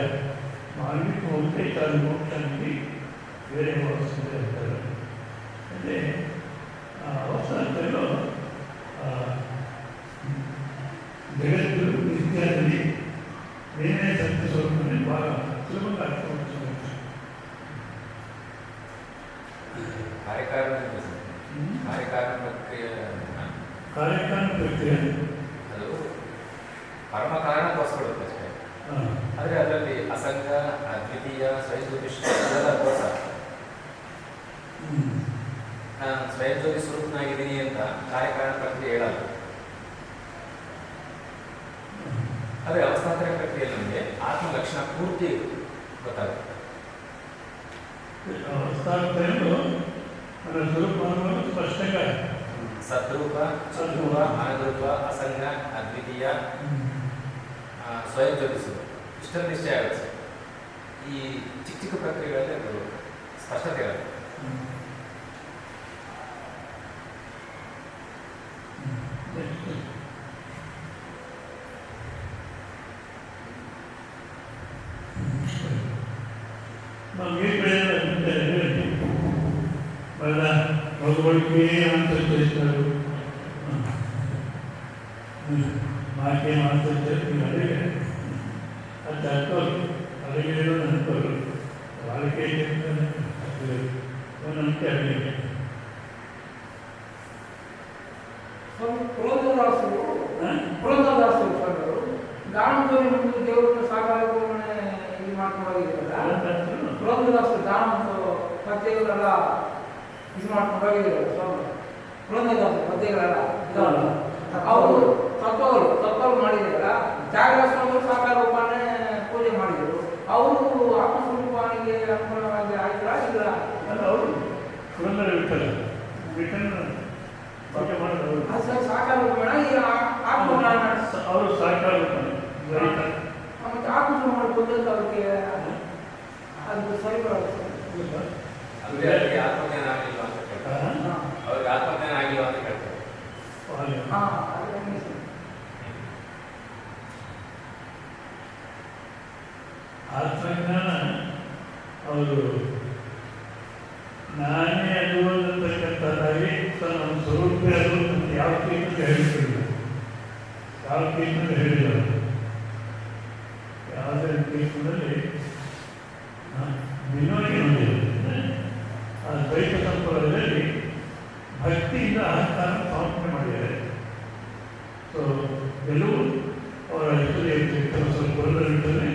మానవీయం ఉంటే చాలా మోక్షానికి వేరే అవసరం చేస్తారు. అంటే ఆ అవసరంలో జగత్తు నిత్యాన్ని నేనే సత్య స్వరూపాన్ని బాగా సులభంగా అర్థమవుతుంది. ಕಾರ್ಯಕಾರಣ ಪ್ರಕ್ರಿಯೆ ಕಾರ್ಯಕಾರಣ ಪ್ರಕ್ರಿಯೆ ಅದು ಪರಮ ಕಾರಣಕ್ಕೋಸ್ಕರ ಅಷ್ಟೇ. ಆದರೆ ಅದರಲ್ಲಿ ಅಸಂಗ, ಅದ್ವಿತೀಯ, ಸ್ವಯಂಜ್ಯೋತಿಷ್ಠ ಅದೆಲ್ಲ ದೋಷ. ನಾನು ಸ್ವಯಂಜ್ಯೋತಿ ಸ್ವರೂಪನಾಗಿದ್ದೀನಿ ಅಂತ ಕಾರ್ಯಕಾರಣ ಪ್ರಕ್ರಿಯೆ ಹೇಳಲ್ಲ. ಅದೇ ಅವಸ್ಥಾಂತರ ಪ್ರಕ್ರಿಯೆಯಲ್ಲಿ ನಮಗೆ ಆತ್ಮ ಲಕ್ಷಣ ಪೂರ್ತಿ ಗೊತ್ತಾಗುತ್ತೆ. అవస్థాంతరంలో మన స్వరూపంలో స్పష్టంగా సద్రూప, సద్రూప, ಆನಂದರೂಪ, ಅಸಂಗ, ಅದ್ವಿತೀಯ, ಸ್ವಯಂ ಜ್ಯೋತಿಸು ಇಷ್ಟನ್ನು ನಿಶ್ಚಯ ಆಗುತ್ತೆ. ಈ ಚಿಕ್ಕ ಚಿಕ್ಕ ಪ್ರಕ್ರಿಯೆಗಳಲ್ಲಿ ಅದು ಸ್ಪಷ್ಟತೆ ಇರುತ್ತೆ. మళ్ళా మగవాడికి ఆన్సర్ చేస్తారు, మాకేం ఆన్సర్ చేస్తారు మీరు అడిగారు. అది అనుకోరు, అడిగేది అనుకోరు. వాళ్ళకే చెప్తాను అంటే అడిగారు. పురంధరదాసు గారు గానంతో ముందు దేవుడిని సాకారం ಪುರಂದರದಾಸರು ದಾನವಂತ ಪದ್ಯಗಳೆಲ್ಲ ಇದು ಮಾಡ್ಕೊಂಡು ಹೋಗಿದ್ದಾರೆ ಸ್ವಾಮಿ. ಪುರಂದರದಾಸರು ಪದ್ಯಗಳೆಲ್ಲ ಇದಾವಲ್ಲ, ಅವರು ತತ್ವಗಳು ಮಾಡಿದಾರಲ್ಲ. ತ್ಯಾಗರಾಜ ಸ್ವಾಮಿಗಳು ಸಾಕಾರ ರೂಪನೇ ಪೂಜೆ ಮಾಡಿದರು. ಅವರು ಆತ್ಮಸ್ವರೂಪಾನಿಗೆ ಅನುಗುಣವಾಗಿ ಆಯ್ತಲ್ಲ ಇಲ್ಲ? ಅಲ್ಲ, ಅವರು ಪುರಂದರ ವಿಠಲ ಪೂಜೆ ಮಾಡೋದು ಸಾಕಾರ ರೂಪ ಬೇಡ, ಈಗ ಆತ್ಮ ಅವರು ಸಾಕಾರ ಮತ್ತೆ ಆತ್ಮಸ್ವರೂಪ ಮಾಡ್ಬೋದು. ಅದಕ್ಕೆ ಅದು ಸರಿ ಬರುತ್ತೆ. ಅಂದ್ರೆ ಅವರಿಗೆ ಆತ್ಮಜ್ಞಾನ ಆಗಿಲ್ಲ ಅಂತ ಕೇಳ್ತಾರೆ. ಅವ್ರಿಗೆ ಆತ್ಮಜ್ಞಾನ ಆಗಿಲ್ಲ ಅಂತ ಕೇಳ್ತಾರೆ. ಆತ್ಮಜ್ಞಾನ ಅವರು ನಾನೇ ಅದು ಅಂತಕ್ಕಂಥದ್ದಾಗಿ ನಮ್ಮ ಸ್ವರೂಪ ಅದು ಅಂತ ಯಾವ ಕೀರ್ತಿಗೆ ಹೇಳಿಲ್ಲ, ಯಾವ ಕೀರ್ತನೆ ಹೇಳಿಲ್ಲ. ಯಾವುದೇ ಕೀರ್ತನಲ್ಲಿ ವಿನೋದಿ ಹೊಂದಿದೆ. ಆ ದ್ವೈತ ಸಂಪ್ರದಾಯದಲ್ಲಿ ಭಕ್ತಿಯಿಂದ ಅಹಂಕಾರ ಸಮರ್ಪಣೆ ಮಾಡಿದ್ದಾರೆ. ಸೊ ಕೆಲವು ಅವರ ಸ್ವಲ್ಪ ಇರ್ತದೆ,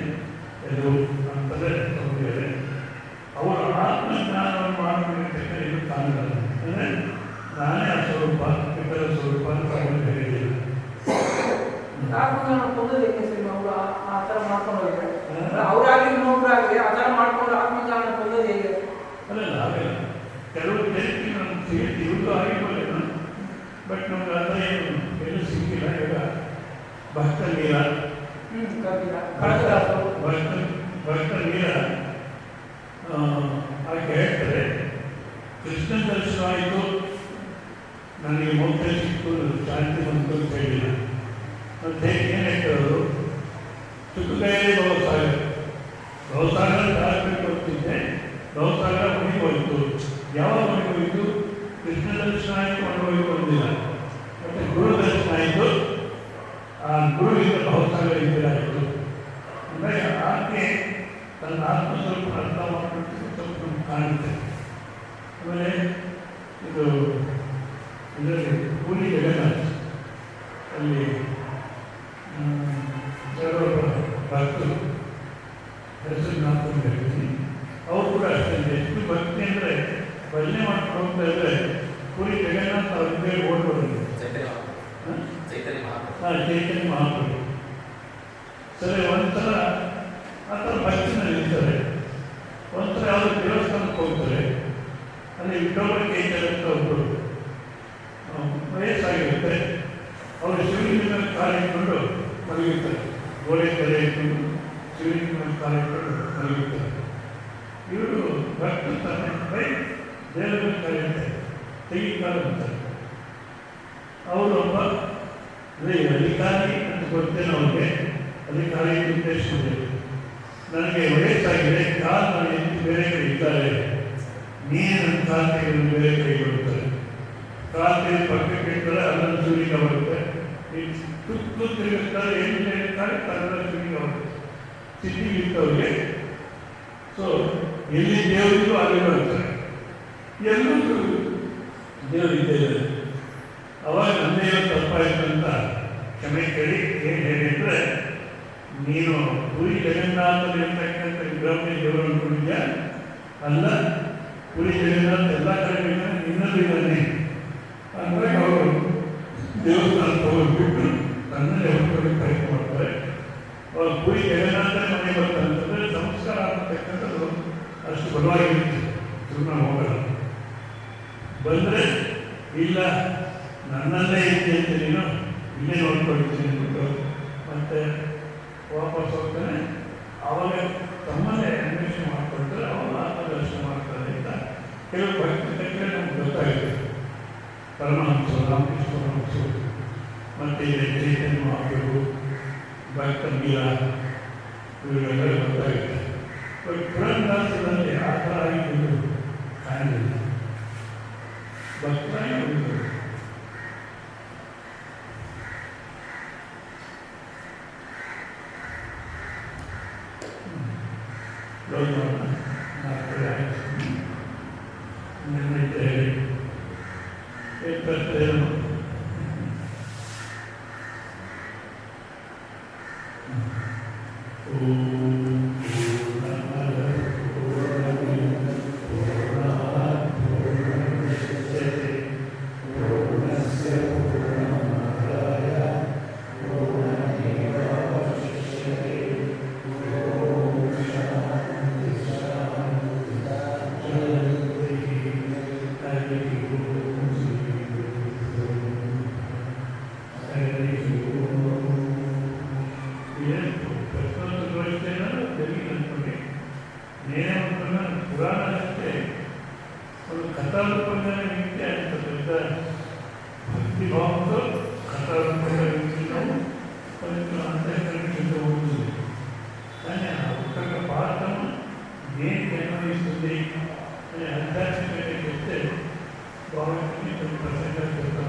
ಕೆಲವು ಅಂತಲೇ ತಗೊಂಡಿದ್ದಾರೆ. ಅವರು ಆತ್ಮಜ್ಞಾನವನ್ನು ಮಾಡಬೇಕಂತ ಇದು ಕಾರಣ ಅಂದರೆ ನಾನೇ ಆ ಸ್ವರೂಪ ಇತರ ಸ್ವರೂಪ ಅಂತ ಹೇಳಿಲ್ಲ. ಆತ್ಮಜ್ಞಾನ పొందలేಕೆ ಸರ್ ಅವರು ಆ ಥರ ಮಾಡ್ಕೊಂಡು ಹೋಗಿದ್ದಾರೆ. ಅವರಾಗಲಿ ಇನ್ನೊಬ್ಬರಾಗಲಿ ಆ ಥರ ಮಾಡ್ಕೊಂಡು ಆತ್ಮಜ್ಞಾನ పొందೋದು ಹೇಗೆ? ಅಲ್ಲ, ಹಾಗಲ್ಲ. ಕೆಲವು ಜನಕ್ಕೆ ನಮ್ಮ ಸಿಗುತ್ತೆ, ಇವ್ರಿಗೂ ಆಗಿರ್ಬೋದೇನು, ಬಟ್ ನಮ್ಗೆ ಆ ಥರ ಏನು ಸಿಕ್ಕಿಲ್ಲ. ಇವಾಗ ಭಕ್ತ ನೀರ ಭಕ್ತ ನೀರ ಹಾಗೆ ಹೇಳ್ತಾರೆ, ಕೃಷ್ಣ ದರ್ಶನ ಆಯಿತು, ನನಗೆ ಮೋಕ್ಷ ಸಿಕ್ತು, ಶಾಂತಿ ಬಂತು ಅಂತ ಹೇಳಿಲ್ಲ. ಮತ್ತೆ ಏನು ಹೇಳ್ತಾರೆ, ಸುಖಗಾಯಲೇ ಭವಸಾಗರ ದಾಟಬೇಕು ಅಂತಿದ್ದೆ, ಭವಸಾಗರ ಮುಗಿ ಹೋಯಿತು. ಯಾವಾಗ ಮುಗಿ ಹೋಯಿತು? ಕೃಷ್ಣ ದರ್ಶನ ಆಯಿತು, ಅನುಭವಿಗೆ ಬಂದಿಲ್ಲ. ಮತ್ತು ಗುರು ದರ್ಶನ ಆಯಿತು, ಆ ಗುರುವಿಂದ ಭವಸಾಗರ ಇದ್ದಿರಾಯಿತು. ಅಂದರೆ ಆಕೆ ತನ್ನ ಆತ್ಮಸ್ವರೂಪ ಅರ್ಥ ಮಾಡಿಕೊಂಡು ಸ್ವಲ್ಪ ಕಾಣುತ್ತೆ. ಆಮೇಲೆ ಇದು ಇದರಲ್ಲಿ ಪೂರಿ ಜಗನ್ನಾಥ್ ಅಲ್ಲಿ ಭಕ್ತರು ಹೆಸರುನಾಥ ಹೇಳ್ತೀನಿ, ಅವರು ಕೂಡ ಅಷ್ಟೇ. ಎಷ್ಟು ಭಕ್ತಿ ಅಂದರೆ ಭಜನೆ ಮಾಡ್ಕೊಂಡು ಹೋಗ್ತಾ ಇದ್ರೆ ಪೂರಿ ಜಗನ್ನಾಥ್ ಅವ್ರ ಮೇಲೆ ಓಡ್ಬರೋದು. ಚೈತನ್ಯ ಮಹಾಪ್ರಭು ಸರಿ. ಒಂಥರ ಆ ಥರ ಭಕ್ತಿನಲ್ಲಿ ಇರ್ತಾರೆ. ಒಂಥರ ಯಾವುದೋ ದೇವಸ್ಥಾನಕ್ಕೆ ಹೋಗ್ತಾರೆ, ಅಲ್ಲಿ ವಿಠೋಬಕ್ಕೆ ಅಂತ ಒಬ್ಬರು ವಯಸ್ಸಾಗಿರುತ್ತೆ. ಅವರು ಶಿವಲಿಂಗ ಮೇಲೆ ಕಾಲಿಟ್ಕೊಂಡು ಮಲಗಿರ್ತಾರೆ, ಗೋಡೆ ತಲೆ ಇಟ್ಕೊಂಡು ಶಿವಲಿಂಗ ಮೇಲೆ ಕಾಲಿಟ್ಕೊಂಡು ಮಲಗಿರ್ತಾರೆ. ಇವರು ಭಕ್ತರು ತಾನೆ ಬೈ ದೇವರ ಮೇಲೆ ಕಾಲಿರ್ತಾರೆ, ತೆಗಿ ಕಾಲು ಅಂತಾರೆ. ಅವರೊಬ್ಬ ಅಧಿಕಾರಿ ಅಂತ ಗೊತ್ತೇನೋ ಅವ್ರಿಗೆ, ಅಧಿಕಾರಿ ಉದ್ದೇಶ ನನಗೆ ವಯಸ್ಸಾಗಿದೆ, ಕಾಲು ನಾನು ಎಷ್ಟು ಬೇರೆ ಕಡೆ ಇದ್ದಾರೆ, ನೀನು ನನ್ನ ಕಾಲು ಬೇರೆ ಕೈ ಬರುತ್ತಾರೆ. ಕಾಲು ಪಕ್ಕಕ್ಕೆ ಇಡ್ತಾರೆ, ಅಲ್ಲೊಂದು ಶಿವಲಿಂಗ ಬರುತ್ತೆ. ಸುತ್ತಲೂ ತಿರುಗಿಸ್ತಾರೆ, ಏನು ಇರ್ತಾರೆ, ಕನ್ನಡ ಶಿವಲಿಂಗ ಬರುತ್ತೆ. ಸಿದ್ಧಿಗಿರ್ತವ್ರಿಗೆ. ಸೊ ಎಲ್ಲಿ ದೇವರಿಗೂ ಅಲ್ಲಿ ಬರ್ತಾರೆ, ಎಲ್ಲರೂ ದೇವರಿದ್ದೇವೆ. ಅವಾಗ ನನ್ನೇ ತಪ್ಪಾಯಿತು ಅಂತ ಕ್ಷಮೆ ಕೇಳಿ ಏನು ಹೇಳಿದ್ರೆ, ನೀನು ಪುರಿ ಜಗನ್ನಾಥನಿರ್ತಕ್ಕಂಥ ವಿಗ್ರಹವೇ ದೇವರು ಅಂದ್ಕೊಂಡಿದ್ಯಾ? ಅಲ್ಲ, ಪುರಿ ಜಗನ್ನಾಥ ಎಲ್ಲ ಕಡೆ ನಿನ್ನಲ್ಲೂ ಇದ್ದಾನೆ ಅಂದರೆ ಅವರು ದೇವಸ್ಥಾನ ತಗೊಂಡ್ಬಿಟ್ಟು ನನ್ನಲ್ಲೇ ಹೊರಗಡೆ ಪ್ರಯತ್ನ ಮಾಡ್ತಾರೆ. ಅವರು ಪುರಿ ಜಗನ್ನಾಥನೇ ಮನೆ ಬರ್ತಾರೆ ಅಂತಂದರೆ ಸಂಸ್ಕಾರ ಆಗ್ತಕ್ಕಂಥದ್ದು ಅಷ್ಟು ಬಲವಾಗಿರುತ್ತೆ. ಸುಮ್ಮನೆ ಹೋಗಲ್ಲ. ಬಂದರೆ ಇಲ್ಲ ನನ್ನಲ್ಲೇ ಇದ್ದೆ ಅಂತ ನೀನು ಇಲ್ಲೇ ನೋಡ್ಕೊಳ್ತೀನಿ ಅಂದ್ಬಿಟ್ಟು ಮತ್ತೆ ವಾಪಸ್ ಹೋಗ್ತಾನೆ. ಆವಾಗ ತಮ್ಮನ್ನೇ ಅನ್ವೇಷಣೆ ಮಾಡ್ಕೊಳ್ತಾರೆ, ಅವಾಗ ಆತ್ಮದರ್ಶನ ಮಾಡ್ತಾರೆ ಅಂತ ಕೆಲವು ಭಕ್ತಿ ತಕ್ಕರೆ ನಮ್ಗೆ ಗೊತ್ತಾಗುತ್ತೆ. ಪರಮಹಂಸರು, ರಾಮಕೃಷ್ಣ ಪರಮಹಂಸರು, ಮತ್ತು ಚೈತನ್ಯ ಮಹಾಪ್ರಭು, ಭಕ್ತ ಮೀರಾ, ಇವರಿಗೆಲ್ಲ ಗೊತ್ತಾಗುತ್ತೆ. ಬಟ್ ಪುರಂದಾಸದಲ್ಲಿ ಆ ಥರ ಆಗಿದ್ದು ಕಾಣಲಿಲ್ಲ. ಭಕ್ತರಾಗಿ ಉಳಿದರು. ಓಂ భావంతో కథలను ఉపయోగించడం కొంచెం అంతర్గతంగా ఉంటుంది. కానీ ఆ ఒక్కొక్క పాత్రను దేనికి అన్వయిస్తుంది అనే అధ్యాత్మికంగా చెప్తే బాగుంటుంది. కొన్ని ప్రసంగాలు చెప్తాను.